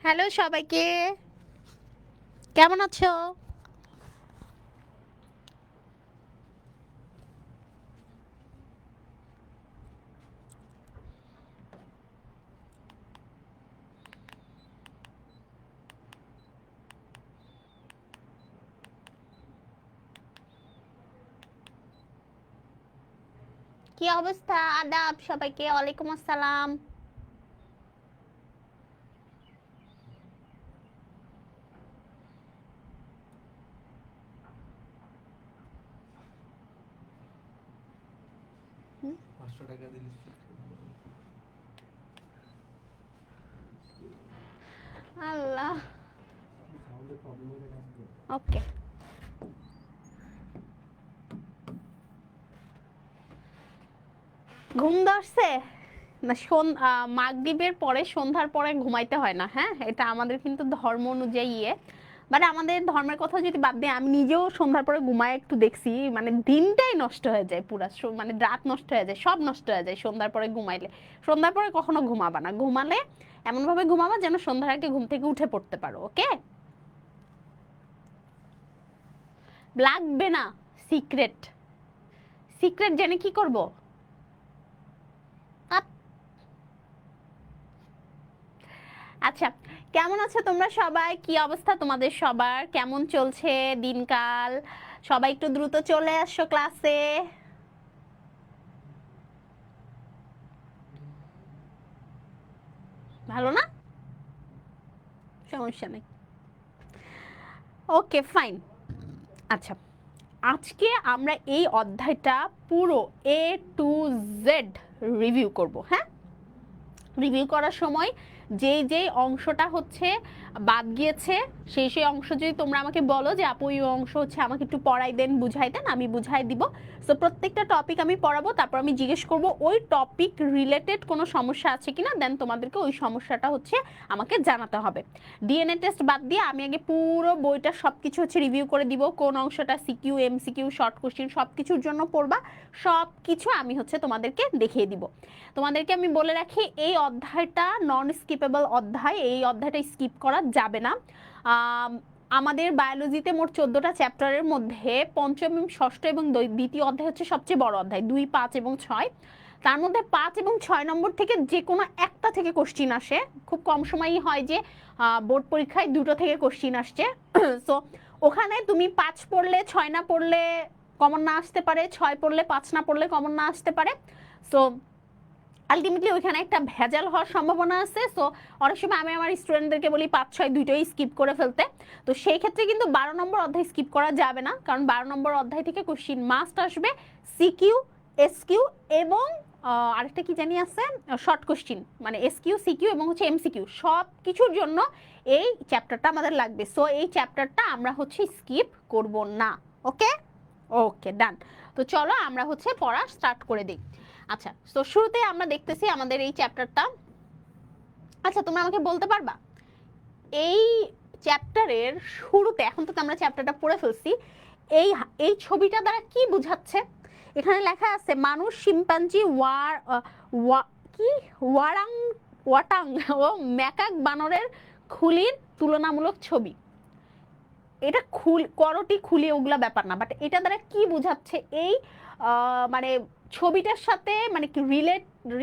Hello সবাইকে, কেমন আছো? কি অবস্থা? আদাব সবাইকে, ওয়ালাইকুম আসসালাম। আল্লাহ, ওকে। ঘুম ধরছে না? মাগরিবের পরে সন্ধ্যার পরে ঘুমাইতে হয় না, হ্যাঁ, এটা আমাদের কিন্তু ধর্ম অনুযায়ী মানে আমাদের ধর্মের কথা যদি বাদ দিয়ে আমি নিজেও সন্ধ্যার পরে ঘুমায় একটু দেখছি, মানে দিনটাই নষ্ট হয়ে যায়, পুরা মানে রাত নষ্ট হয়ে যায়, সব নষ্ট হয়ে যায় সন্ধ্যার পরে ঘুমাইলে। সন্ধ্যার পরে কখনো ঘুমাবা না, ঘুমালে এমন ভাবে ঘুমাবা যেন সন্ধ্যার আগে ঘুম থেকে উঠে পড়তে পারো, ওকে? লাগবে না। সিক্রেট। সিক্রেট জেনে কি করব? আচ্ছা, কেমন আছো তোমরা সবাই? কি অবস্থা তোমাদের সবার? কেমন চলছে দিনকাল? সবাই একটু দ্রুত চলে আসো ক্লাসে। ভালো না? সমস্যা নেই, ওকে ফাইন। আচ্ছা, আজকে আমরা এই অধ্যায়টা পুরো A to Z রিভিউ করব, হ্যাঁ? রিভিউ করার সময় যেই অংশটা হচ্ছে বাদ গিয়েছে, সেই অংশ যদি তোমরা আমাকে বলো যে আপু এই অংশ হচ্ছে আমাকে একটু পড়াই দেন, বুঝাই দেন, আমি বুঝাই দিব। সো প্রত্যেকটা টপিক আমি পড়াবো, তারপর আমি জিজ্ঞেস করব ওই টপিক রিলেটেড কোনো সমস্যা আছে কিনা, দেন তোমাদেরকে ওই সমস্যাটা হচ্ছে আমাকে জানাতে হবে। ডিএনএ টেস্ট বাদ দিয়ে আমি আগে পুরো বইটা সব কিছু হচ্ছে রিভিউ করে দিব, কোন অংশটা সিকিউ, এমসিকিউ, শর্ট কোশ্চেন সব কিছুর জন্য পড়বা, সব কিছু আমি হচ্ছে তোমাদেরকে দেখিয়ে দিব। তোমাদেরকে আমি বলে রাখি, এই অধ্যায়টা নন স্কিপেবল অধ্যায়, এই অধ্যায়টা স্কিপ করা যাবে না। আমাদের বায়োলজিতে মোট 14টা চ্যাপ্টারের মধ্যে পঞ্চম, ষষ্ঠ এবং দ্বিতীয় অধ্যায় হচ্ছে সবচেয়ে বড় অধ্যায়, 2, 5 এবং 6। তার মধ্যে 5 এবং 6 নম্বর থেকে যে কোনো একটা থেকে কোশ্চিন আসে, খুব কম সময়ই হয় যে বোর্ড পরীক্ষায় দুটো থেকে কোশ্চিন আসছে। সো ওখানে তুমি 5 পড়লে 6 না পড়লে কমন না আসতে পারে, 6 পড়লে 5 না পড়লে কমন না আসতে পারে। সো আলটিমেটলি ওইখানে একটা ভেজাল হওয়ার সম্ভাবনা আছে। সো অনেক সময় আমি আমার স্টুডেন্টদেরকে বলি 5, 6 দুইটাই স্কিপ করে ফেলতে। তো সেই ক্ষেত্রে কিন্তু 12 নম্বর অধ্যায় স্কিপ করা যাবে না, কারণ 12 নম্বর অধ্যায় থেকে কোশ্চিন মাস্ট আসবে, সিকিউ, এসকিউ এবং আরেকটা কি জানি আছে, শর্ট কোশ্চিন, মানে এসকিউ, সিকিউ এবং হচ্ছে এমসিকিউ, সব কিছুর জন্য এই চ্যাপ্টারটা আমাদের লাগবে। সো এই চ্যাপ্টারটা আমরা হচ্ছে স্কিপ করব না, ওকে? ওকে, ডান। তো চলো আমরা হচ্ছে পড়া স্টার্ট করে দিই। আচ্ছা, তো শুরুতে আমরা দেখতেছি আমাদের এই চ্যাপ্টারটা। আচ্ছা, তোমরা আমাকে বলতে পারবা এই চ্যাপ্টারের শুরুতে, এখন তো আমরা চ্যাপ্টারটা পড়ে ফেলছি, এই এই ছবিটা দ্বারা কি বোঝাচ্ছে? এখানে লেখা আছে মানুষ, শিম্পাঞ্জি, কি ওয়ারাং ওয়াটাং ও ম্যাকাক বানরের খুলির তুলনামূলক ছবি। এটা করটি খুলি ওগুলা ব্যাপার না, বাট এটা দ্বারা কি বোঝাচ্ছে এই মানে ছবিটার সাথে, মানে কি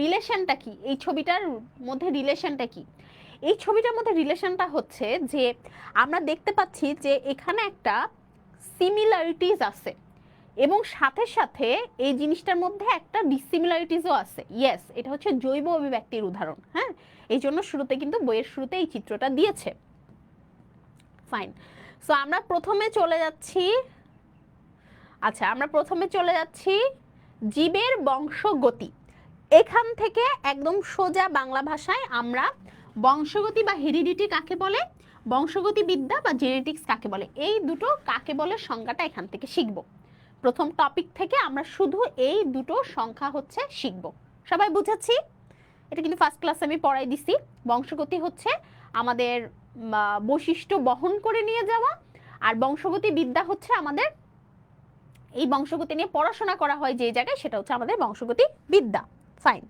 রিলেশনটা কি, এই ছবিটার মধ্যে রিলেশনটা কি? এই ছবিটার মধ্যে রিলেশনটা হচ্ছে যে আমরা দেখতে পাচ্ছি যে এখানে একটা সিমিলারিটিস আছে এবং সাথে সাথে এই জিনিসটার মধ্যে একটা ডিসিমিলারিটিসও আছে। ইয়েস, এটা হচ্ছে জৈব অভিব্যক্তির উদাহরণ, হ্যাঁ? এই জন্য শুরুতে কিন্তু বইয়ের শুরুতে এই চিত্রটা দিয়েছে। ফাইন। সো আমরা প্রথমে চলে যাচ্ছি, আচ্ছা আমরা প্রথমে চলে যাচ্ছি জীবের বংশগতি। এখান থেকে একদম সোজা বাংলা ভাষায় আমরা বংশগতি বা হেরিডিটি কাকে বলে, বংশগতি বিদ্যা বা জেনেটিক্স কাকে বলে, এই দুটো কাকে বলে সংজ্ঞাটা এখান থেকে শিখব। প্রথম টপিক থেকে আমরা শুধু এই দুটো সংখ্যা হচ্ছে শিখব। সবাই বুঝেছি? এটা কিন্তু ফার্স্ট ক্লাসে আমি পড়াই দিছি। বংশগতি হচ্ছে আমাদের বৈশিষ্ট্য বহন করে নিয়ে যাওয়া, আর বংশগতি বিদ্যা হচ্ছে আমাদের এই বংশগতি নিয়ে পড়াশোনা করা হয় যে জায়গায়, সেটা হচ্ছে আমাদের বংশগতি বিদ্যা। ফাইন।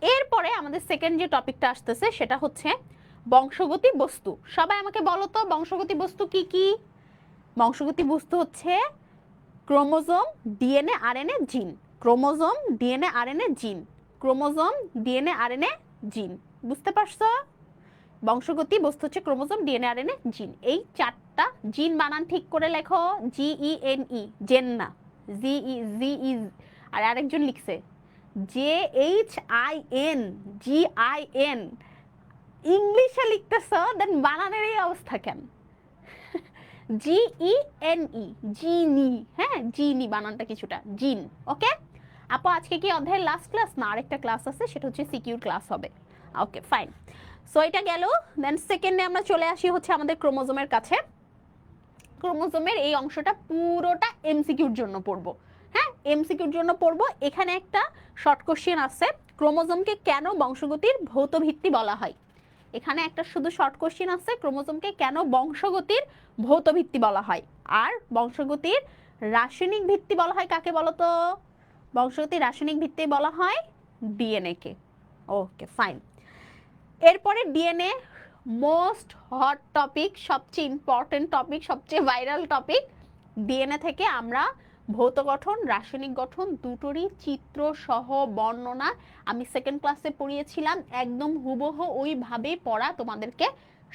এরপরে আমাদের সেকেন্ড যে টপিকটা আসতেছে সেটা হচ্ছে বংশগতি বস্তু। সবাই আমাকে বলো তো বংশগতি বস্তু কি কি? বংশগতি বস্তু হচ্ছে ক্রোমোজোম, ডিএনএ, আরএনএ, জিন। ক্রোমোজোম, ডিএনএ, আরএনএ, জিন। ক্রোমোজোম, ডিএনএ, আরএনএ, জিন। বুঝতে পারছো? বংশগতি বস্তু হচ্ছে ক্রোমোজোম, ডিএনএ, আরএনএ, জিন। এই চারটা। জিন বানান ঠিক করে লেখো, GENE, জেন না, জিই। আর আরেকজন লিখছে JHIN, GIN। ইংলিশে লিখতেছো, দেন বানানের এই অবস্থা কেন? GENE, জিনি। হ্যাঁ, জিনি বানানটা কিছুটা জিন। ওকে আপু, আজকে কি অধ্যায়ের লাস্ট ক্লাস? না, আরেকটা ক্লাস আছে, সেটা হচ্ছে সিকিউর ক্লাস হবে। Okay fine. সো এটা গেল। দেন সেকেন্ডে আমরা চলে আসি হচ্ছে আমাদের ক্রোমোজোমের কাছে। ক্রোমোজোমের এই অংশটা পুরোটা এমসিকিউর জন্য পড়বো। হ্যাঁ, এমসিকিউর জন্য পড়বো। এখানে একটা শর্ট কোশ্চেন আছে, ক্রোমোজোমকে কেন বংশগতির ভৌত ভিত্তি বলা হয়? এখানে একটা শুধু শর্ট কোশ্চেন আছে, ক্রোমোজোমকে কেন বংশগতির ভৌত ভিত্তি বলা হয়? আর বংশগতির রাসায়নিক ভিত্তি বলা হয় কাকে বলো তো? বংশগতির রাসায়নিক ভিত্তি বলা হয় ডিএনএ কে। Okay fine. এরপরে ডিএনএ, মোস্ট হট টপিক, সবচেয়ে ইম্পর্টেন্ট টপিক, সবচেয়ে ভাইরাল টপিক। ডিএনএ থেকে আমরা ভৌত গঠন, রাসায়নিক গঠন দুটোরই চিত্র সহ বর্ণনা আমি সেকেন্ড ক্লাসে পড়িয়েছিলাম। একদম হুবহু ওইভাবে পড়া তোমাদেরকে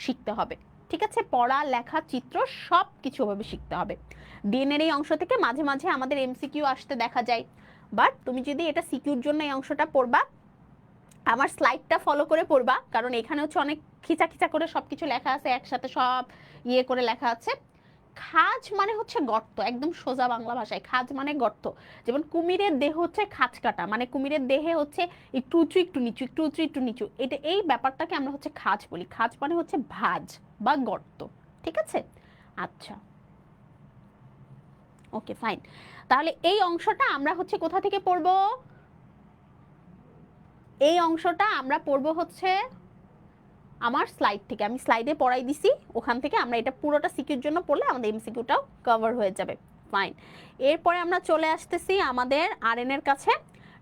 শিখতে হবে। ঠিক আছে, পড়া, লেখা, চিত্র সব কিছু ওভাবে শিখতে হবে। ডিএনএর এই অংশ থেকে মাঝে মাঝে আমাদের এমসিকিউ আসতে দেখা যায়, বাট তুমি যদি এটা সিকিউর জন্য এই অংশটা পড়বা, আমার স্লাইডটা ফলো করে পড়বা, কারণ এখানে হচ্ছে অনেক খিচা খিচা করে সবকিছু লেখা আছে, একসাথে সব ইয়ে করে লেখা আছে। খাজ মানে হচ্ছে গর্ত, একদম সোজা বাংলা ভাষায় খাজ মানে গর্ত। যেমন কুমিরের দেহ হচ্ছে খাজ কাটা, মানে কুমিরের দেহে হচ্ছে একটু উঁচু একটু নিচু, একটু উঁচু একটু নিচু, এটা এই ব্যাপারটাকে আমরা হচ্ছে খাজ বলি। খাজ মানে হচ্ছে ভাঁজ বা গর্ত। ঠিক আছে, আচ্ছা ওকে ফাইন। তাহলে এই অংশটা আমরা হচ্ছে কোথা থেকে পড়বো? এই অংশটা আমরা পড়বো হচ্ছে আমার স্লাইড থেকে। আমি স্লাইডে পড়াই দিছি, ওখান থেকে আমরা এটা পুরোটা সিকিউর জন্য পড়লে আমাদের এমসিকিউটাও কভার হয়ে যাবে। ফাইন। এরপরে আমরা চলে আসতেছি আমাদের আরএনএর কাছে।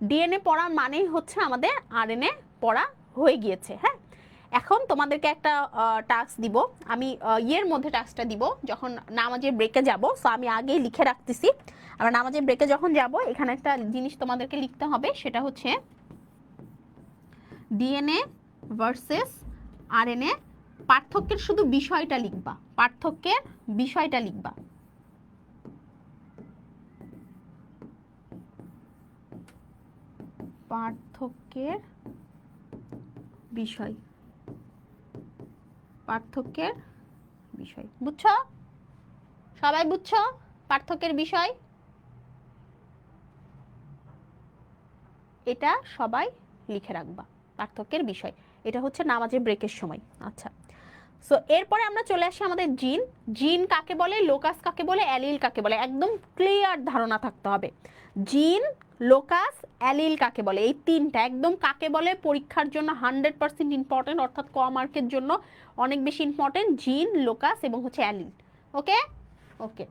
ডিএনএ পড়া মানেই হচ্ছে আমাদের আরএনএ পড়া হয়ে গিয়েছে। হ্যাঁ, এখন তোমাদেরকে একটা টাস্ক দিব আমি, ইয়ের মধ্যে টাস্কটা দিব যখন নামাজের ব্রেকে যাব। সো আমি আগেই লিখে রাখতেছি, আমরা নামাজের ব্রেকে যখন যাব এখানে একটা জিনিস তোমাদেরকে লিখতে হবে, সেটা হচ্ছে ডিএনএ ভার্সেস আরএনএ। পার্থক্যের শুধু বিষয়টা লিখবা, পার্থক্যের বিষয়টা লিখবা। পার্থক্যের বিষয়, পার্থক্যের বিষয়। বুঝছো? সবাই বুঝছো পার্থক্যের বিষয়? এটা সবাই লিখে রাখবা, পার্থক্যের বিষয়। এটা হচ্ছে নামাজের ব্রেকের সময়। আচ্ছা, সো এরপরে আমরা চলে আসি আমাদের জিন। জিন কাকে বলে, লোকাস কাকে বলে, অ্যালিল কাকে বলে, একদম ক্লিয়ার ধারণা থাকতে হবে। জিন, লোকাস, অ্যালিল কাকে বলে, এই তিনটা একদম কাকে বলে পরীক্ষার জন্য 100% ইম্পর্টেন্ট, অর্থাৎ ক মার্কের জন্য অনেক বেশি ইম্পর্টেন্ট। জিন, লোকাস এবং হচ্ছে অ্যালিল। ওকে ওকে।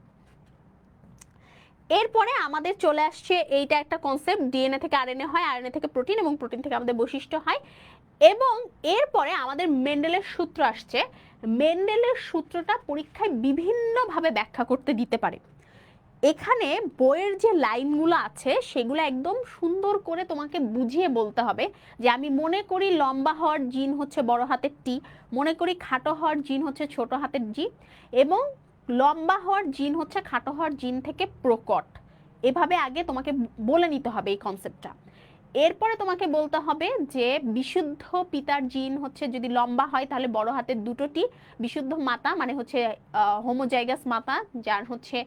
এরপরে আমাদের চলে আসছে এইটা একটা কনসেপ্ট, ডিএনএ থেকে আরএনএ হয়, আরএনএ থেকে প্রোটিন এবং প্রোটিন থেকে আমাদের বৈশিষ্ট্য হয়। এবং এরপরে আমাদের মেন্ডেলের সূত্র আসছে। মেন্ডেলের সূত্রটা পরীক্ষায় বিভিন্নভাবে ব্যাখ্যা করতে দিতে পারে। এখানে বইয়ের যে লাইনগুলো আছে সেগুলো একদম সুন্দর করে তোমাকে বুঝিয়ে বলতে হবে যে আমি মনে করি লম্বা হওয়ার জিন হচ্ছে বড় হাতের টি, মনে করি খাটো হওয়ার জিন হচ্ছে ছোট হাতের জি, এবং লম্বা হওয়ার জিন হচ্ছে খাটো হওয়ার জিন থেকে প্রকট। এভাবে আগে তোমাকে বলে নিতে হবে এই কনসেপ্টটা। এরপরে তোমাকে বলতে হবে যে বিশুদ্ধ পিতার জিন হচ্ছে যদি লম্বা হয় তাহলে বড় হাতের দুটোটি, বিশুদ্ধ মাতা মানে হচ্ছে হোমোজাইগাস মাতা যার হচ্ছে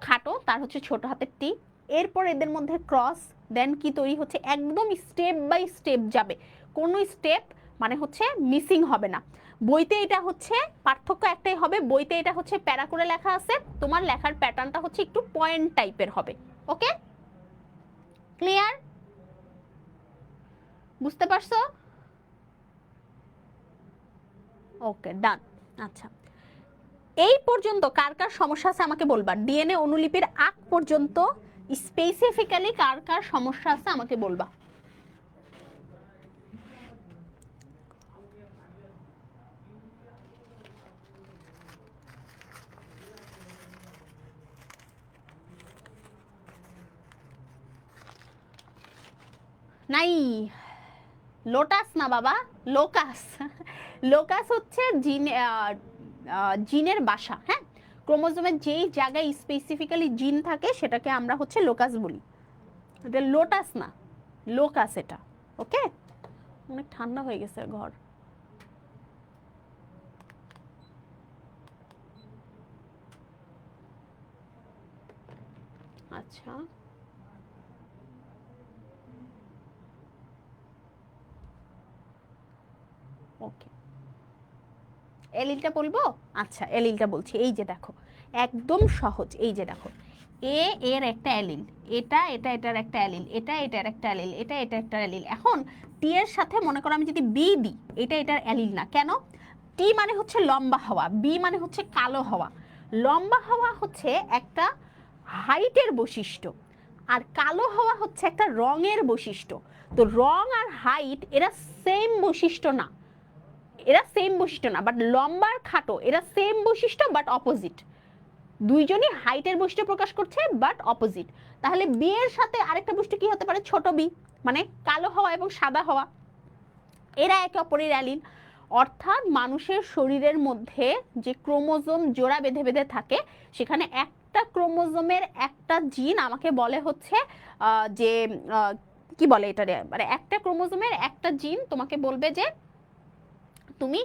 খাটো তার হচ্ছে ছোট হাতের টি। এরপর এদের মধ্যে ক্রস, দেন কি তৈরি হচ্ছে, একদম স্টেপ বাই স্টেপ যাবে, কোনো স্টেপ মানে হচ্ছে মিসিং হবে না। বইতে এটা হচ্ছে পার্থক্য একটাই হবে, বইতে এটা হচ্ছে প্যারা করে লেখা আছে, তোমার লেখার প্যাটার্নটা হচ্ছে একটু পয়েন্ট টাইপের হবে। Okay clear? বুঝতে পারছো? ওকে ডান। আচ্ছা, এই পর্যন্ত কার কার সমস্যা আছে আমাকে বলবা। ডিএনএ অনুলিপির আগ পর্যন্ত স্পেসিফিক্যালি কার কার সমস্যা আছে আমাকে বলবা। নাই, লোটাস না বাবা, লোকাস। লোকাস হচ্ছে জিনের বাসা, হ্যাঁ। ক্রোমোজোমের যেই জায়গায় স্পেসিফিক্যালি জিন থাকে সেটাকে আমরা হচ্ছে লোকাস বলি। এটা লোটাস না, লোকাস এটা। ওকে, অনেক ঠান্ডা হয়ে গেছে ঘর। আচ্ছা, ওকে, এলিলটা বলবো। আচ্ছা, এলিলটা বলছি। এই যে দেখো, একদম সহজ। এই যে দেখো, এ এর একটা অ্যালিল, এটা এটা এটার একটা অ্যালিল, এটা এটার একটা অ্যালিল, এটা এটা একটা অ্যালিল। এখন টি এর সাথে মনে করো আমি যদি বি দিই, এটা এটার অ্যালিল না। কেন? টি মানে হচ্ছে লম্বা হওয়া, বি মানে হচ্ছে কালো হওয়া। লম্বা হওয়া হচ্ছে একটা হাইটের বৈশিষ্ট্য, আর কালো হওয়া হচ্ছে একটা রঙের বৈশিষ্ট্য। তো রং আর হাইট এরা সেম বৈশিষ্ট্য না, এরা সেম বৈশিষ্ট্য না। বাট লম্বা আর খাটো এরা সেম বৈশিষ্ট্য বাট অপোজিট। দুইজনই হাইটের বৈশিষ্ট্য প্রকাশ করছে বাট অপোজিট। তাহলে বি এর সাথে আরেকটা বৈশিষ্ট্য কি হতে পারে? ছোট বি, মানে কালো হওয়া এবং সাদা হওয়া। এরা একে অপরের অ্যালিল। অর্থাৎ মানুষের শরীরের মধ্যে যে ক্রোমোজোম জোড়া বেঁধে বেঁধে থাকে, সেখানে একটা ক্রোমোজোমের একটা জিন আমাকে বলে হচ্ছে যে কি বলে এটা, মানে একটা ক্রোমোজোমের একটা জিন তোমাকে বলবে যে তুমি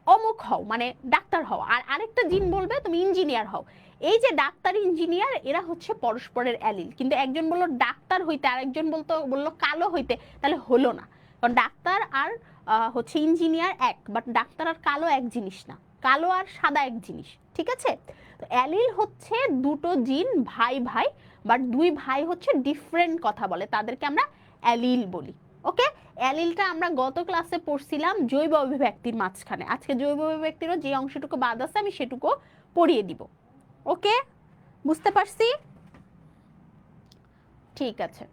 অমুক হও, মানে ডাক্তার হও, আর আরেকটা জিন বলবে তুমি ইঞ্জিনিয়ার হও। এই যে ডাক্তার ইঞ্জিনিয়ার এরা হচ্ছে পরস্পরের অ্যালিল। কিন্তু একজন বললো ডাক্তার হইতে, আরেকজন বললো কালো হইতে, তাহলে হলো না। কারণ ডাক্তার আর হচ্ছে ইঞ্জিনিয়ার এক, বাট ডাক্তার আর কালো এক জিনিস না, কালো আর সাদা এক জিনিস। ঠিক আছে? তো অ্যালিল হচ্ছে দুটো জিন ভাই ভাই, বাট দুই ভাই হচ্ছে ডিফারেন্ট কথা বলে, তাদেরকে আমরা অ্যালিল বলি। ওকে, অ্যালিলটা আমরা গত ক্লাসে পড়ছিলাম জৈব অভিব্যক্তির মাঝখানে। আজকে জৈব অভিব্যক্তিরও যে অংশটুকু বাদ আছে আমি সেটুকু পড়িয়ে দিব। ওকে, বুঝতে পারছি? ঠিক আছে,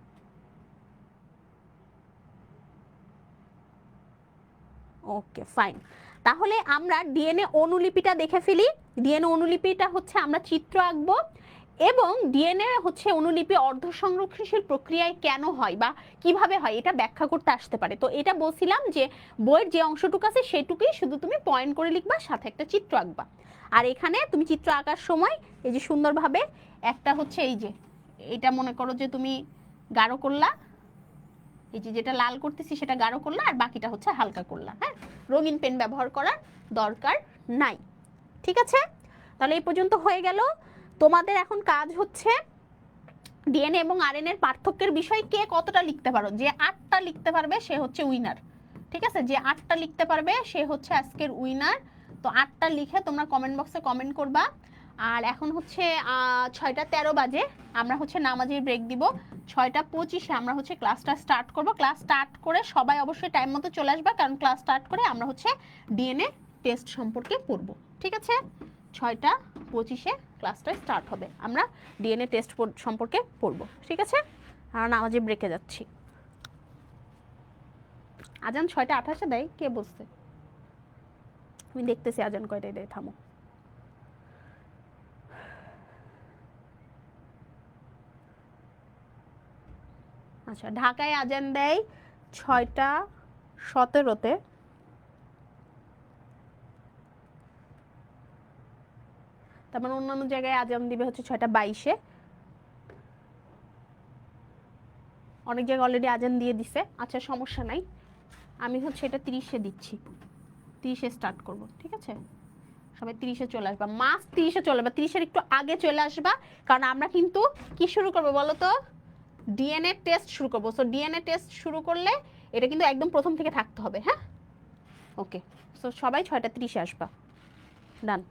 ওকে ফাইন। তাহলে আমরা ডিএনএ অনুলিপিটা দেখে ফেলি। ডিএনএ অনুলিপিটা হচ্ছে আমরা চিত্র আঁকবো, এবং ডিএনএ হচ্ছে অনুলিপি অর্ধ সংরক্ষণশীল প্রক্রিয়ায় কেন হয় বা কিভাবে হয় এটা ব্যাখ্যা করতে আসতে পারে। তো এটা বলছিলাম যে বইয়ের যে অংশটুকু আছে সেটুকুই শুধু তুমি পয়েন্ট করে লিখবা, সাথে একটা চিত্র আঁকবা। আর এখানে তুমি চিত্র আঁকার সময় এই যে সুন্দরভাবে একটা হচ্ছে এই যে এটা মনে করো যে তুমি গাঢ় করলা, এই যে যেটা লাল করতেছি সেটা গাঢ় করলা, আর বাকিটা হচ্ছে হালকা করলা। হ্যাঁ, রঙিন পেন ব্যবহার করার দরকার নাই। ঠিক আছে? তাহলে এই পর্যন্ত হয়ে গেল। তোমাদের এখন কাজ হচ্ছে ডিএনএ এবং আরএনএ এর পার্থক্যের বিষয় কে কতটা লিখতে পারো। যে 8টা লিখতে পারবে সে হচ্ছে উইনার। ঠিক আছে? যে 8টা লিখতে পারবে সে হচ্ছে আজকের উইনার। তো 8টা লিখে তোমরা কমেন্ট বক্সে কমেন্ট করবা। আর এখন হচ্ছে 6টা 13 বাজে, আমরা হচ্ছে নামাজের ব্রেক দিব। 6টা 25-এ আমরা হচ্ছে ক্লাসটা স্টার্ট করব। ক্লাস স্টার্ট করে সবাই অবশ্যই টাইম মতো চলে আসবা, কারণ ক্লাস স্টার্ট করে আমরা হচ্ছে ডিএনএ টেস্ট সম্পর্কে পড়বো। ঠিক আছে? 6টা 25-এ ক্লাসটা স্টার্ট হবে, আমরা ডিএনএ টেস্ট সম্পর্কে পড়বো। ঠিক আছে? আর নামাজে ব্রেকে যাচ্ছি। আজান 6টা 28-এ দেয়, কে বলছে? আমি দেখতেছি আজান কয়টায় দেয়, থামো। আচ্ছা, ঢাকায় আজান দেয় 6টা 17-তে। তারপর অন্যান্য জায়গায় আজান দিবে হচ্ছে 6টা 22-এ। অনেক জায়গায় অলরেডি আজান দিয়ে দিছে। আচ্ছা, সমস্যা নাই, আমি হচ্ছে এটা 30-এ দিচ্ছি, 30-এ স্টার্ট করব। ঠিক আছে? সবাই 30-এ চলে আসবা, মাস্ট 30-এ চলে আসবা, 30-এর একটু আগে চলে আসবা। কারণ আমরা কিন্তু কি শুরু করবো বলো তো? ডিএনএ টেস্ট শুরু করবো। সো ডিএনএ টেস্ট শুরু করলে এটা কিন্তু একদম প্রথম থেকে থাকতে হবে। হ্যাঁ, ওকে। সো সবাই 6টা 30-এ আসবা। ডান।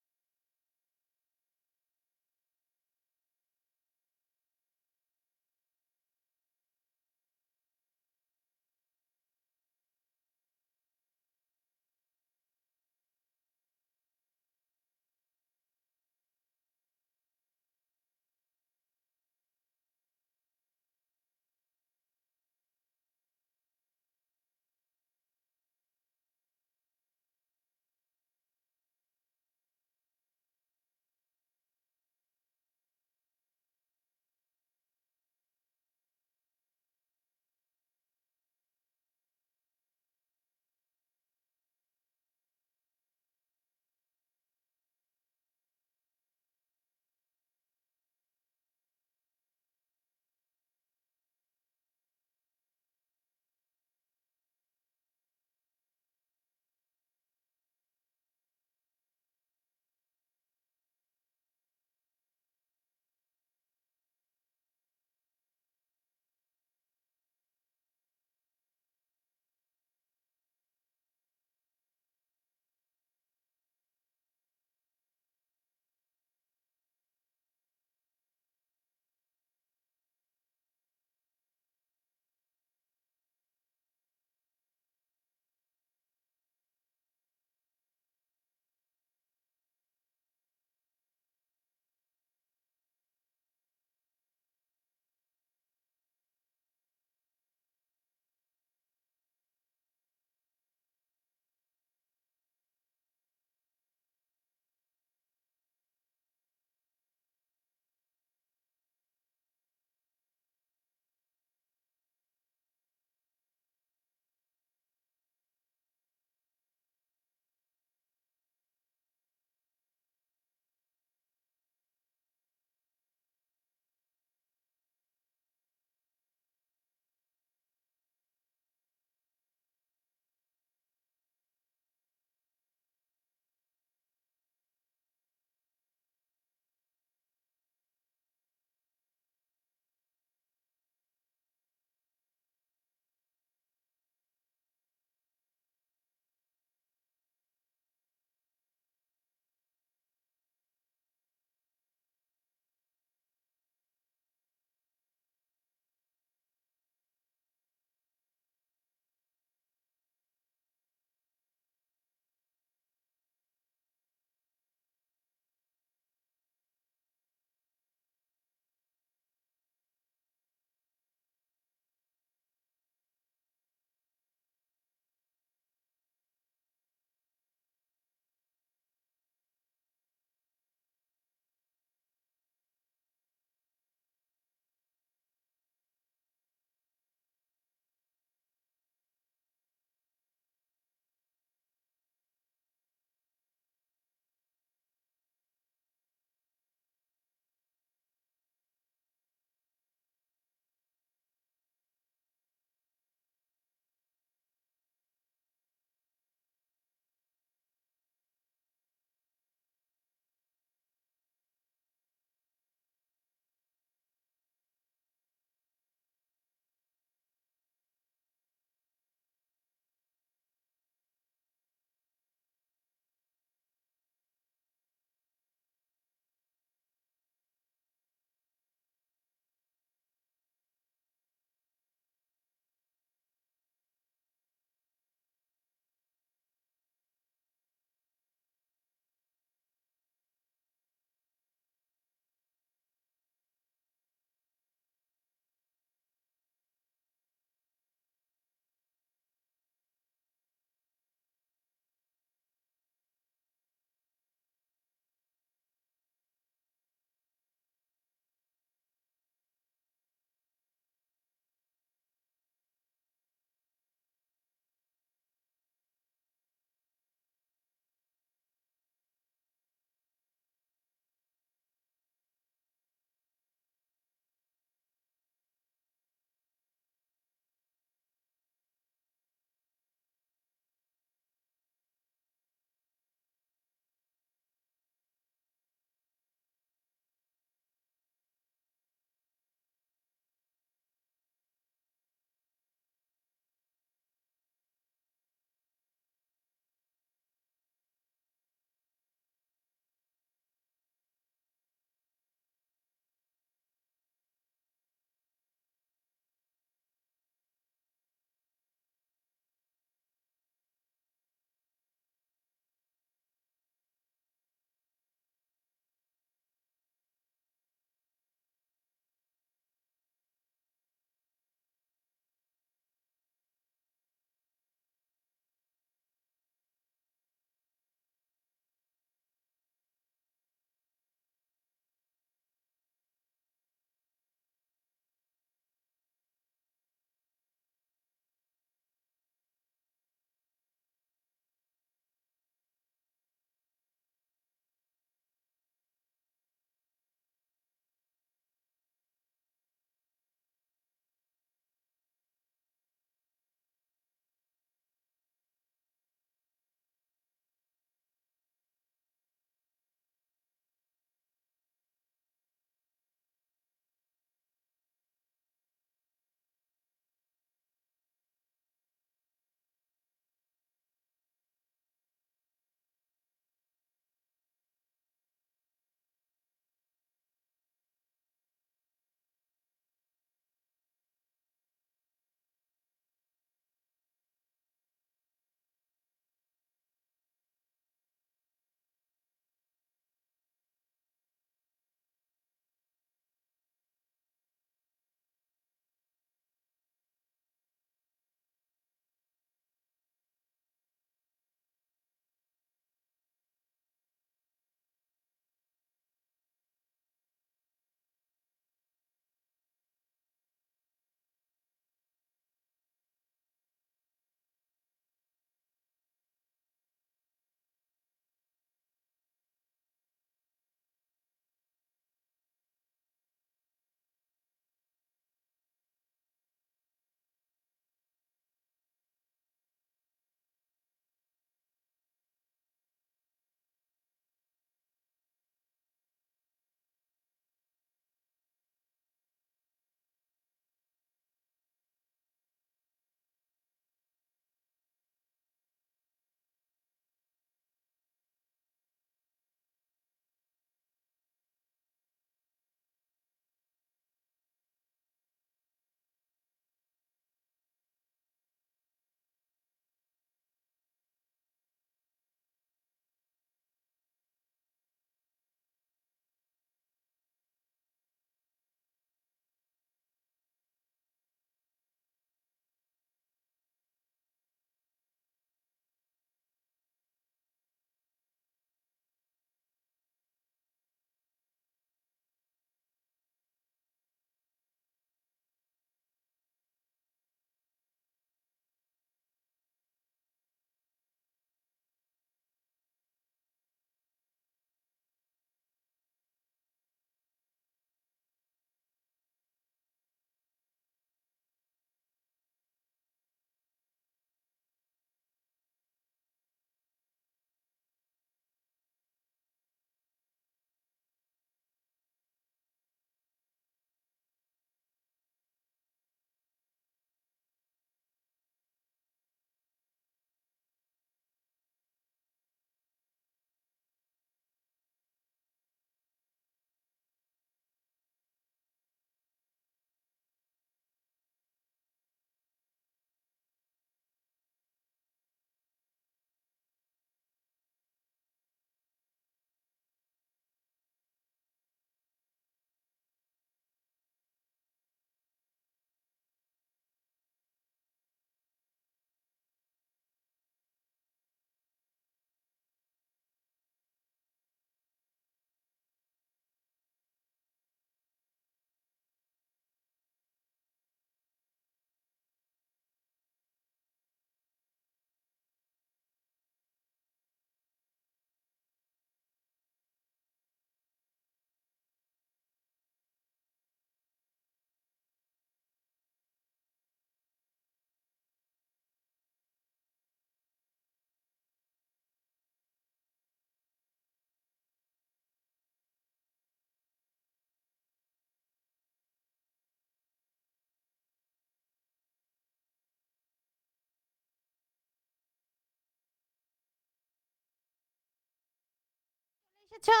এসেছো?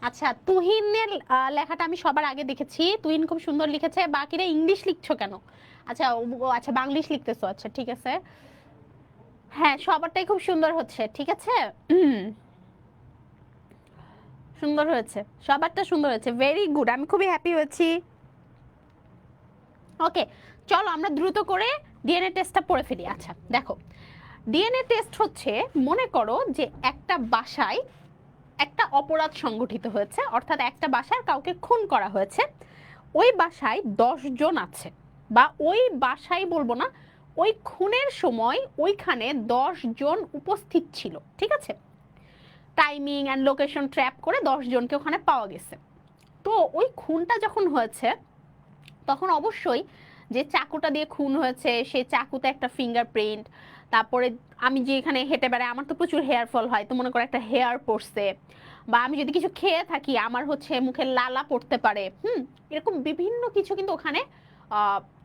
আচ্ছা, তুহিনের লেখাটা আমি সবার আগে দেখেছি, তুহিন খুব সুন্দর লিখেছে। বাকিরা ইংলিশ লিখছো কেন? আচ্ছা আচ্ছা, বাংলিশ লিখতেছো, আচ্ছা ঠিক আছে। হ্যাঁ, সবারটাই খুব সুন্দর হচ্ছে, ঠিক আছে। সুন্দর হয়েছে, সবারটা সুন্দর হয়েছে, ভেরি গুড, আমি খুবই হ্যাপি হয়েছি। ওকে, চলো আমরা দ্রুত করে ডিএনএ টেস্টটা পড়ে ফেলি। আচ্ছা দেখো, ডিএনএ টেস্ট হচ্ছে, মনে করো যে একটা বাসায় একটা অপরাধ সংগঠিত হয়েছে, অর্থাৎ একটা বাসায় কাউকে খুন করা হয়েছে। ওই বাসায় 10 জন আছে, বা ওই বাসায় বলবো না, ওই খুনের সময় ওইখানে 10 জন উপস্থিত ছিল, ঠিক আছে। টাইমিং অ্যান্ড লোকেশন ট্র্যাপ করে 10 জনকে ওখানে পাওয়া গেছে। তো ওই খুনটা যখন হয়েছে, তখন অবশ্যই যে চাকুটা দিয়ে খুন হয়েছে সেই চাকুতে একটা ফিঙ্গারপ্রিন্ট, তারপরে আমি যে এখানে হেঁটে বেড়াই আমার তো প্রচুর হেয়ার ফল হয়, তো মনে করো একটা হেয়ার পড়ছে, বা আমি যদি কিছু খেয়ে থাকি আমার হচ্ছে মুখে লালা পড়তে পারে, এরকম বিভিন্ন কিছু কিন্তু ওখানে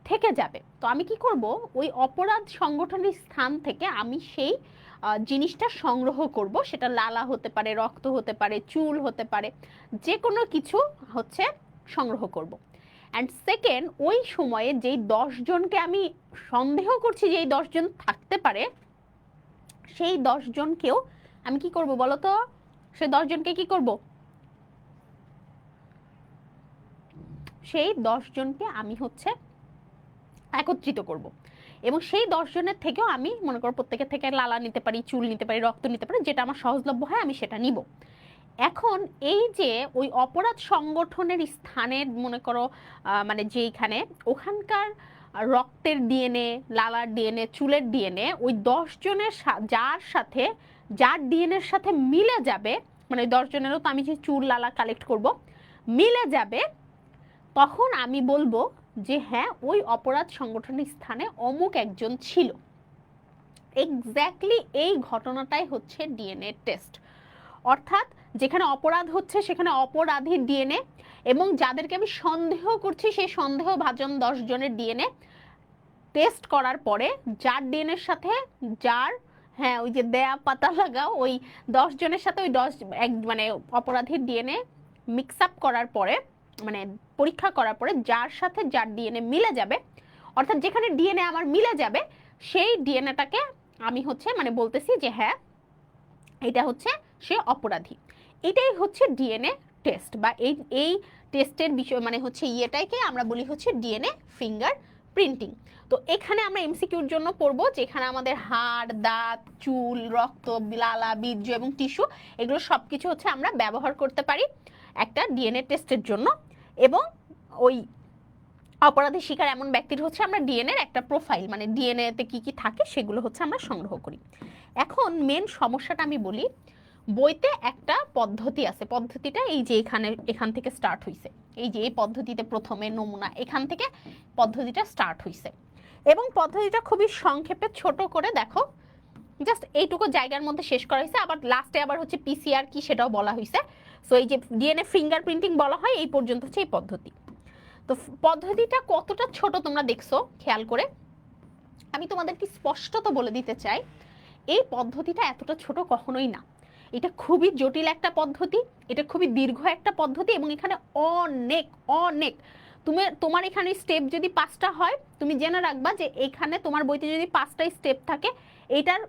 থেকে যাবে। তো আমি কি করব, ওই অপরাধ সংগঠনের স্থান থেকে আমি সেই জিনিসটা সংগ্রহ করব। সেটা লালা হতে পারে, রক্ত হতে পারে, চুল হতে পারে, যে কোনো কিছু হচ্ছে সংগ্রহ করব। অ্যান্ড সেকেন্ড, ওই সময়ে যেই 10 জনকে আমি সন্দেহ করছি যে এই 10 জন থাকতে পারে, সেই 10 জনকেও আমি কি করব বলো তো? সেই 10 জনকে কি করব? সেই 10 জনকে আমি হচ্ছে একত্রিত করব, এবং সেই 10 জনের থেকেও আমি মনে করো প্রত্যেকের থেকে লালা নিতে পারি, চুল নিতে পারি, রক্ত নিতে পারি, যেটা আমার সহজলভ্য হয় আমি সেটা নিব। এখন এই যে ওই অপরাধ সংগঠনের স্থানের মনে করো মানে যেইখানে ওখানকার রক্তের ডিএনএ, লালার ডিএনএ, চুলের ডিএনএ ওই 10 জনের যার সাথে, যার ডিএনএর সাথে মিলে যাবে, মানে ওই 10 জনেরও তো আমি যে চুল লালা কালেক্ট করব, মিলে যাবে, তখন আমি বলবো যে হ্যাঁ, ওই অপরাধ সংগঠনের স্থানে অমুক একজন ছিল। এক্স্যাক্টলি এই ঘটনাটাই হচ্ছে ডিএনএ টেস্ট। অর্থাৎ যেখানে অপরাধ হচ্ছে সেখানে অপরাধীর ডিএনএ, এবং যাদেরকে আমি সন্দেহ করছি সেই সন্দেহভাজন 10 জনের ডিএনএ টেস্ট করার পরে, যার ডিএনএর সাথে যার, হ্যাঁ ওই যে দেয়া পাতা লাগাও, ওই 10 জনের সাথে ওই 10 মানে অপরাধীর ডিএনএ মিক্স আপ করার পরে, মানে পরীক্ষা করার পরে যার সাথে যার ডিএনএ মিলে যাবে, অর্থাৎ যেখানে ডিএনএ আমার মিলে যাবে সেই ডিএনএটাকে আমি হচ্ছে মানে বলতেছি যে হ্যাঁ এটা হচ্ছে সে অপরাধী। এটাই হচ্ছে ডিএনএ টেস্ট, বা এই টেস্টের বিষয় মানে হচ্ছে ইয়েটাকে আমরা বলি হচ্ছে ডিএনএ ফিঙ্গার প্রিন্টিং। তো এখানে আমরা এমসিকিউর জন্য পড়বো যেখানে আমাদের হাড়, দাঁত, চুল, রক্ত, লালা, বীর্য এবং টিস্যু, এগুলো সবকিছু হচ্ছে আমরা ব্যবহার করতে পারি একটা ডিএনএ টেস্টের জন্য। এবং ওই অপরাধের শিকার এমন ব্যক্তির হচ্ছে আমরা ডিএনএর একটা প্রোফাইল, মানে ডিএনএতে কি কি থাকে সেগুলো হচ্ছে আমরা সংগ্রহ করি। এখন মেন সমস্যাটা আমি বলি, বইতে একটা পদ্ধতি আছে, পদ্ধতিটা এই যে এখান থেকে স্টার্ট হইছে, এই যে এই পদ্ধতিতে প্রথমে নমুনা, এখান থেকে পদ্ধতিটা স্টার্ট হইছে, এবং পদ্ধতিটা খুবই সংক্ষেপে ছোট করে দেখো, জাস্ট এইটুকু জায়গার মধ্যে শেষ করা হয়েছে। আবার লাস্টে আবার হচ্ছে পিসিআর কি সেটাও বলা হয়েছে। সো এই যে ডিএনএ ফিঙ্গারপ্রিন্টিং বলা হয়, এই পর্যন্ত হচ্ছে এই পদ্ধতি। তো পদ্ধতিটা কতটা ছোট তোমরা দেখছো খেয়াল করে, আমি তোমাদেরকে স্পষ্টত বলে দিতে চাই, এই পদ্ধতিটা এতটা ছোট কখনোই না। এটা খুবই জটিল একটা পদ্ধতি, এটা খুবই দীর্ঘ একটা পদ্ধতি, এবং এখানে অনেক অনেক তোমার এখানে স্টেপ যদি 5টা হয়, তুমি জেনে রাখবা যে এখানে তোমার বইতে যদি 5টা স্টেপ থাকে, এটার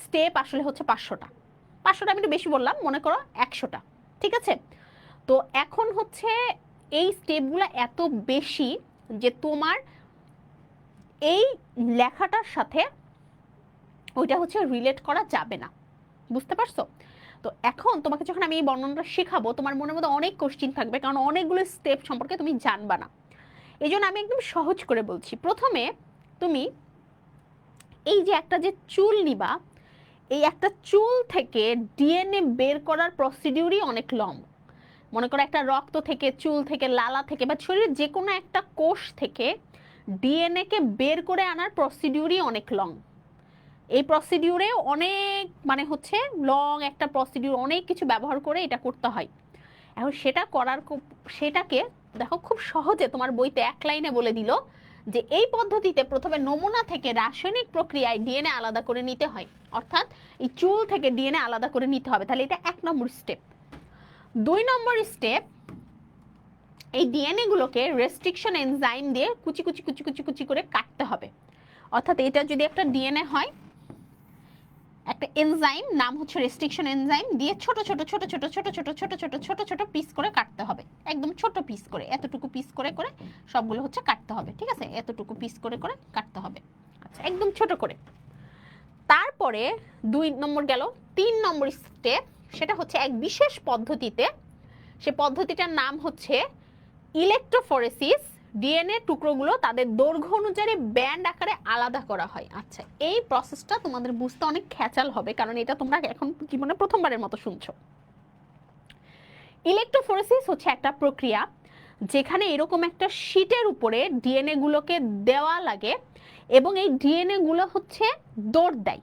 স্টেপ আসলে হচ্ছে 500টা। 500টা আমি একটু বেশি বললাম, মনে করো 100টা, ঠিক আছে। তো এখন হচ্ছে এই স্টেপগুলো এত বেশি যে তোমার এই লেখাটার সাথে ওইটা হচ্ছে রিলেট করা যাবে না, বুঝতে পারছো? তো এখন তোমাকে যখন আমি এই বর্ণনাটা শেখাবো, তোমার মনের মধ্যে অনেক কোশ্চিন থাকবে, কারণ অনেকগুলো স্টেপ সম্পর্কে তুমি জানবা না। এই জন্য আমি একদম সহজ করে বলছি। প্রথমে তুমি এই যে একটা যে চুল নিবা, এই একটা চুল থেকে ডিএনএ বের করার প্রসিডিউরই অনেক লং। মনে করো একটা রক্ত থেকে, চুল থেকে, লালা থেকে, বা শরীরের যে কোনো একটা কোষ থেকে ডিএনএ কে বের করে আনার প্রসিডিউরই অনেক লং। এই প্রসিডিউরে অনেক মানে হচ্ছে লং একটা প্রসিডিউর, অনেক কিছু ব্যবহার করে এটা করতে হয়। এখন সেটা করার সেটাকে দেখো খুব সহজে তোমার বইতে এক লাইনে বলে দিল যে এই পদ্ধতিতে প্রথমে নমুনা থেকে রাসায়নিক প্রক্রিয়ায় ডিএনএ আলাদা করে নিতে হয়, অর্থাৎ এই চুল থেকে ডিএনএ আলাদা করে নিতে হবে। তাহলে এটা 1 নম্বর স্টেপ। 2 নম্বর স্টেপ, এই ডিএনএ গুলোকে রেস্ট্রিকশন এনজাইম দিয়ে কুচি কুচি কুচি কুচি কুচি করে কাটতে হবে। অর্থাৎ এটা যদি একটা ডিএনএ হয়, একটা এনজাইম নাম হচ্ছে রেস্ট্রিকশন এনজাইম দিয়ে ছোট ছোট ছোট ছোট ছোট ছোট ছোট ছোট ছোট ছোট পিস করে কাটতে হবে, একদম ছোট পিস করে, এতটুকু পিস করে করে সবগুলো হচ্ছে কাটতে হবে, ঠিক আছে, এতটুকু পিস করে করে কাটতে হবে, আচ্ছা, একদম ছোট করে। তারপরে 2 নম্বর গেল। 3 নম্বর স্টেপ, সেটা হচ্ছে এক বিশেষ পদ্ধতিতে, সে পদ্ধতিটার নাম হচ্ছে ইলেকট্রোফোরেসিস। ডিএনএ টুকরোগুলো তাদের দৈর্ঘ্য অনুযায়ী ব্যান্ড আকারে আলাদা করা হয়। আচ্ছা, এই প্রসেসটা তোমাদের বুঝতে অনেক খেঁচাল হবে, কারণ এটা তোমরা এখন জীবনে প্রথমবারের মতো শুনছো। ইলেকট্রোফোরেসিস হচ্ছে একটা প্রক্রিয়া যেখানে এরকম একটা শীটের উপরে ডিএনএ গুলোকে দেওয়া লাগে এবং এই ডিএনএ গুলো হচ্ছে দৌড় দেয়।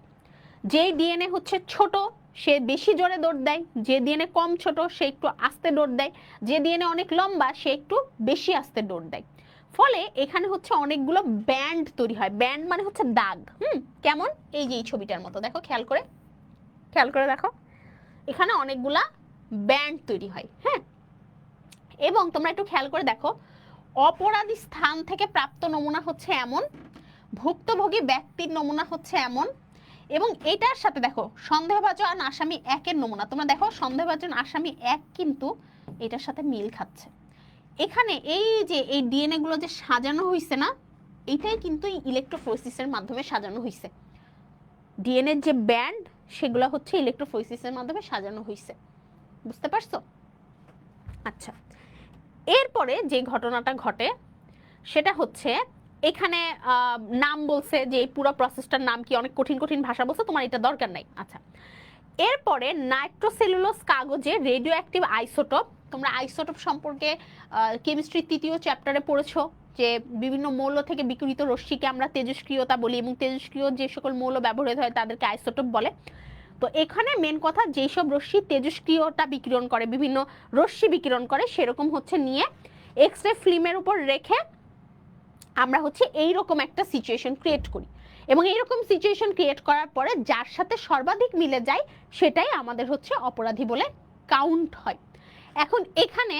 যেই ডিএনএ হচ্ছে ছোট সে বেশি জোরে দৌড় দেয়, যে ডিএনএ কম ছোট সে একটু আস্তে দৌড় দেয়, যে ডিএনএ অনেক লম্বা সে একটু বেশি আস্তে দৌড় দেয়। ফলে এখানে হচ্ছে অনেকগুলো ব্যান্ড তৈরি হয়। ব্যান্ড মানে হচ্ছে দাগ, কেমন, এই যে এই ছবিটার মতো, দেখো খেয়াল করে দেখো, এখানে অনেকগুলা ব্যান্ড তৈরি হয়। হ্যাঁ, এবং তোমরা একটু খেয়াল করে দেখো, অপরাধী স্থান থেকে প্রাপ্ত নমুনা হচ্ছে এমন, ভুক্তভোগী ব্যক্তির নমুনা হচ্ছে এমন, এবং এটার সাথে দেখো সন্দেহভাজন আসামি 1-এর নমুনা, তোমরা দেখো সন্দেহভাজন আসামি 1 কিন্তু এটার সাথে মিল খাচ্ছে। এখানে এই যে এই ডিএনএ গুলো যে সাজানো হয়েছে না, এটাই কিন্তু ইলেকট্রোফোরেসিসের মাধ্যমে সাজানো হয়েছে। ডিএনএ যে ব্যান্ড সেগুলো হচ্ছে ইলেকট্রোফোরেসিসের মাধ্যমে সাজানো হয়েছে, বুঝতে পারছো? আচ্ছা, এরপরে যে ঘটনাটা ঘটে সেটা হচ্ছে, এখানে নাম বলছে যে এই পুরো প্রসেসটার নাম কি, অনেক কঠিন কঠিন ভাষা বলছে, তোমার এটা দরকার নাই। আচ্ছা, এরপরে নাইট্রোসেলুলোজ কাগজে রেডিও অ্যাক্টিভ আইসোটোপ, তোমরা আইসোটোপ সম্পর্কে কেমিস্ট্রি 3য় চ্যাপ্টারে পড়েছো যে বিভিন্ন মৌল থেকে বিকিরিত রশ্মিকে আমরা তেজস্ক্রিয়তা বলি, এবং তেজস্ক্রিয় যে সকল মৌল ব্যবহৃত হয় তাদেরকে আইসোটোপ বলে। তো এখানে মেন কথা, যেসব রশ্মি তেজস্ক্রিয়তা বিকিরণ করে, বিভিন্ন রশ্মি বিকিরণ করে, সেরকম হচ্ছে নিয়ে এক্স রে ফিল্মের উপর রেখে আমরা হচ্ছে এইরকম একটা সিচুয়েশন ক্রিয়েট করি, এবং এইরকম সিচুয়েশন ক্রিয়েট করার পরে যার সাথে সর্বাধিক মিলে যায় সেটাই আমাদের হচ্ছে অপরাধী বলে কাউন্ট হয়। এখন এখানে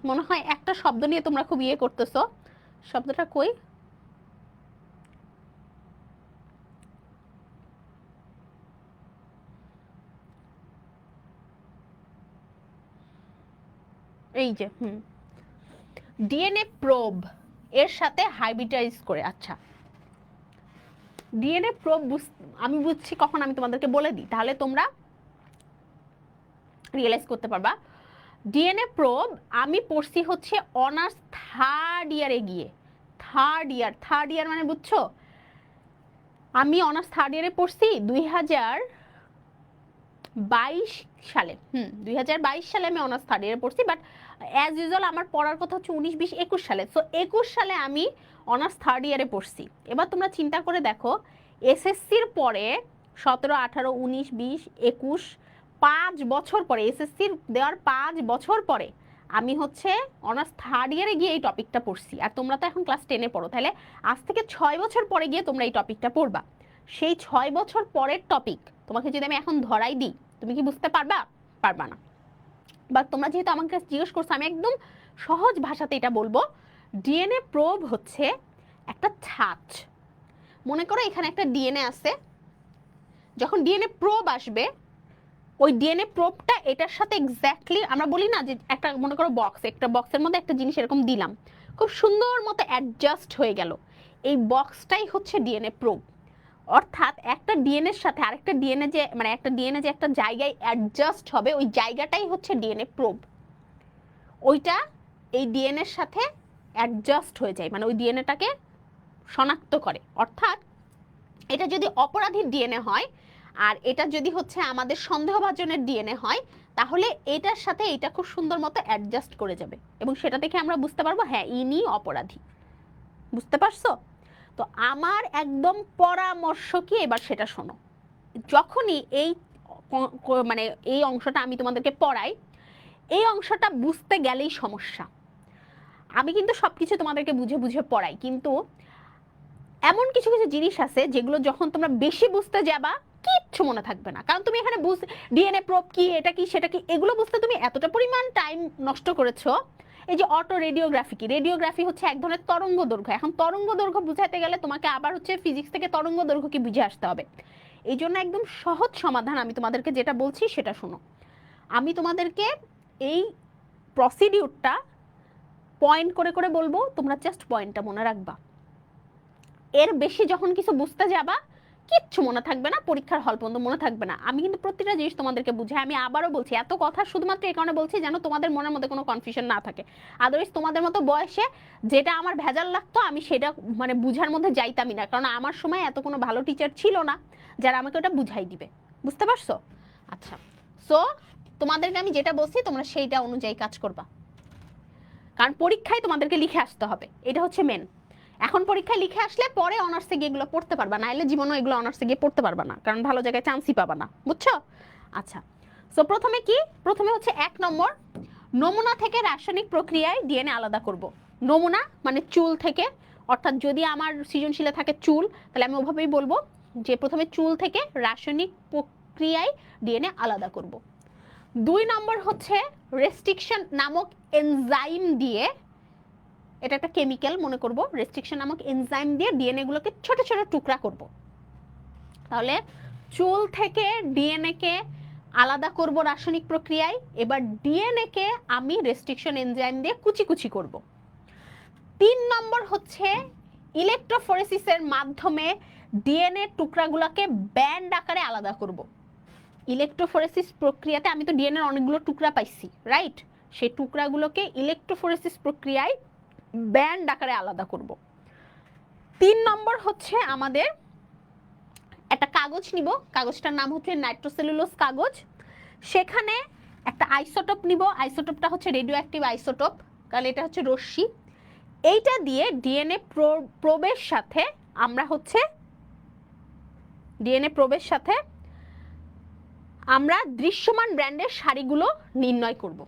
মনে হয় একটা শব্দ নিয়ে তোমরা খুব ইয়ে করতেছো, শব্দটা কই, এই যে ডিএনএ প্রোব এর সাথে হাইব্রিডাইজ করে। আচ্ছা, ডিএনএ প্রোব আমি বুঝছি কখন, আমি তোমাদেরকে বলে দিই, তাহলে তোমরা রিয়েলাইজ করতে পারবা। ডিএনএ প্রোব আমি পড়ছি হচ্ছে অনার্স 3rd ইয়ারে গিয়ে, থার্ড ইয়ার মানে বুঝছো, আমি অনার্স 3rd ইয়ারে পড়ছি 2022 সালে। 2022 সালে আমি অনার্স 3rd ইয়ারে পড়ছি, বাট অ্যাজ ইউজুয়াল আমার পড়ার কথা হচ্ছে 19, 20, 21 সালে। সো 21 সালে আমি অনার্স 3rd ইয়ারে পড়ছি। এবার তোমরা চিন্তা করে দেখো, এসএসসির পরে 17, 18, 19, 20, 21, 5 বছর পরে, এসএসসির দেওয়ার 5 বছর পরে আমি হচ্ছে অনার্স 3rd ইয়ারে গিয়ে এই টপিকটা পড়ছি। আর তোমরা তো এখন ক্লাস 10-এ পড়ো, তাহলে আজ থেকে 6 বছর পরে গিয়ে তোমরা এই টপিকটা পড়বা। সেই 6 বছর পরের টপিক তোমাকে যদি আমি এখন ধরাই দিই, তুমি কি বুঝতে পারবা? পারবা না। বা তোমরা যেহেতু আমাকে জিজ্ঞেস করছো, আমি একদম সহজ ভাষাতে এটা বলবো। ডিএনএ প্রোব হচ্ছে একটা ছাঁচ। মনে করো এখানে একটা ডিএনএ আছে, যখন ডিএনএ প্রোব আসবে, ওই ডিএনএ প্রোবটা এটার সাথে এক্স্যাক্টলি, আমরা বলি না যে একটা মনে করো বক্স, একটা বক্সের মধ্যে একটা জিনিস এরকম দিলাম, খুব সুন্দর মতো অ্যাডজাস্ট হয়ে গেল, এই বক্সটাই হচ্ছে ডিএনএ প্রোব। অর্থাৎ একটা ডিএনএর সাথে আরেকটা ডিএনএ যে, মানে একটা ডিএনএ যে একটা জায়গায় অ্যাডজাস্ট হবে, ওই জায়গাটাই হচ্ছে ডিএনএ প্রোব। ওইটা এই ডিএনএর সাথে অ্যাডজাস্ট হয়ে যায়, মানে ওই ডিএনএটাকে শনাক্ত করে। অর্থাৎ এটা যদি অপরাধীর ডিএনএ হয় আর এটা যদি হচ্ছে আমাদের সন্দেহভাজনের ডিএনএ হয়, তাহলে এটার সাথে এটা খুব সুন্দর মতো অ্যাডজাস্ট করে যাবে, এবং সেটা দেখে আমরা বুঝতে পারবো হ্যাঁ ইনি অপরাধী। বুঝতে পারছো? তো আমার একদম পরামর্শ কি, এবার সেটা শোনো। যখনই এই মানে এই অংশটা আমি তোমাদেরকে পড়াই, এই অংশটা বুঝতে গেলেই সমস্যা। আমি কিন্তু সবকিছু তোমাদেরকে বুঝে বুঝে পড়াই, কিন্তু এমন কিছু কিছু জিনিস আছে যেগুলো যখন তোমরা বেশি বুঝতে যাবা কিচ্ছু মনে থাকবে না। কারণ তুমি এখানে ডিএনএ প্রোব কি, এটা কি সেটা কি, এগুলো বুঝতে তুমি এতটা পরিমাণ টাইম নষ্ট করেছো। এই যে অটো রেডিওগ্রাফি কি, রেডিওগ্রাফি হচ্ছে এক ধরনের তরঙ্গ দৈর্ঘ্য। এখন তরঙ্গ দৈর্ঘ্য বুঝাতে গেলে তোমাকে আবার হচ্ছে ফিজিক্স থেকে তরঙ্গ দৈর্ঘ্য কি বুঝে আসতে হবে। এই জন্য একদম সহজ সমাধান আমি তোমাদেরকে যেটা বলছি সেটা শোনো। আমি তোমাদেরকে এই প্রসিডিউরটা পয়েন্ট করে করে বলবো, তোমরা জাস্ট পয়েন্টটা মনে রাখবা। এর বেশি যখন কিছু বুঝতে যাবা কিচ্ছু মনে থাকবে না, পরীক্ষার হল পর্যন্ত মনে থাকবে না। আমি কিন্তু প্রতিটা জিনিস তোমাদেরকে বুঝাই। আমি আবারও বলছি, এত কথা শুধুমাত্র এই কারণে বলছি যেন তোমাদের মনের মধ্যে কোনো কনফিউশন না থাকে। আদারওয়াইজ তোমাদের মতো বয়সে যেটা আমার ভেজাল লাগতো আমি সেটা মানে বুঝার মধ্যে যাইতামই না, কারণ আমার সময় এত কোনো ভালো টিচার ছিল না যারা আমাকে ওটা বুঝাই দিবে। বুঝতে পারছো? আচ্ছা, সো তোমাদেরকে আমি যেটা বলছি তোমরা সেইটা অনুযায়ী কাজ করবা, কারণ পরীক্ষায় তোমাদেরকে লিখে আসতে হবে, এটা হচ্ছে মেন। এখন পরীক্ষায় লিখে আসলে পরে অনার্সে গিয়ে এগুলো পড়তে পারবা, না এলে জীবনও এগুলো অনার্সে গিয়ে পড়তে পারবা না, কারণ ভালো জায়গায় চান্সই পাবা না। বুঝছো? আচ্ছা, সো প্রথমে কি, প্রথমে হচ্ছে 1 নম্বর, নমুনা থেকে রাসায়নিক প্রক্রিয়ায় ডিএনএ আলাদা করব। নমুনা মানে চুল থেকে, অর্থাৎ যদি আমার সৃজনশীলে থাকে চুল, তাহলে আমি ওভাবেই বলবো যে প্রথমে চুল থেকে রাসায়নিক প্রক্রিয়ায় ডিএনএ আলাদা করব। 2 নম্বর হচ্ছে রেস্ট্রিকশন নামক এনজাইম দিয়ে, এটা একটা কেমিক্যাল মনে করব, রেস্ট্রিকশন নামক এনজাইম দিয়ে ডিএনএ গুলোকে ছোট ছোট টুকরা করব। তাহলে চুল থেকে ডিএনএ কে আলাদা করব রাসায়নিক প্রক্রিয়ায়, এবার ডিএনএ কে আমি রেস্ট্রিকশন এনজাইম দিয়ে কুচি কুচি করব। 3 নম্বর হচ্ছে ইলেকট্রোফোরেসিসের মাধ্যমে ডিএনএ টুকরাগুলোকে ব্যান্ড আকারে আলাদা করব। ইলেকট্রোফোরেসিস প্রক্রিয়াতে আমি তো ডিএনএর অনেকগুলো টুকরা পাইছি, রাইট? সেই টুকরাগুলোকে ইলেকট্রোফোরেসিস প্রক্রিয়ায় ব্যান্ড আকারে আলাদা করব। 3 নম্বর হচ্ছে আমাদের একটা কাগজ নিব, কাগজটার নাম হচ্ছে নাইট্রোসেলুলোজ কাগজ। সেখানে একটা আইসোটোপ নিব, আইসোটোপটা হচ্ছে রেডিও অ্যাক্টিভ আইসোটোপ, কারণ এটা হচ্ছে রশ্মি। এইটা দিয়ে ডিএনএ প্রোবের সাথে আমরা হচ্ছে আমরা দৃশ্যমান ব্র্যান্ডের শাড়িগুলো নির্ণয় করব।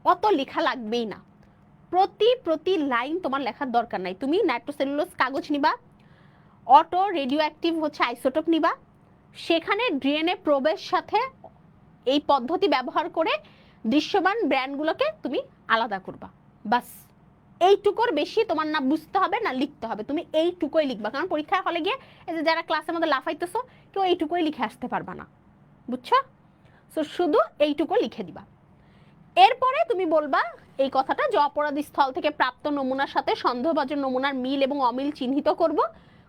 অত লেখা লাগবেই না, প্রতি লাইন তোমার লেখার দরকার নাই। তুমি নাইট্রোসেলুলোজ কাগজ নিবা, অটো রেডিও অ্যাক্টিভ হচ্ছে আইসোটোপ নিবা, সেখানে ডিএনএ প্রোবের সাথে এই পদ্ধতি ব্যবহার করে দৃশ্যমান ব্র্যান্ডগুলোকে তুমি আলাদা করবা। বাস, এইটুকুর বেশি তোমার না বুঝতে হবে না লিখতে হবে, তুমি এইটুকুই লিখবা। কারণ পরীক্ষার হলে গিয়ে এই যে যারা ক্লাসের মধ্যে লাফাইতেছো কেউ এইটুকুই লিখে আসতে পারবা না, বুঝছো? সো শুধু এইটুকু লিখে দিবা। এরপরে তুমি বলবা এই কথাটা যে অপরাধী স্থল থেকে প্রাপ্ত নমুনার সাথে সন্দেহভাজন নমুনার মিল এবং অমিল চিহ্নিত করব,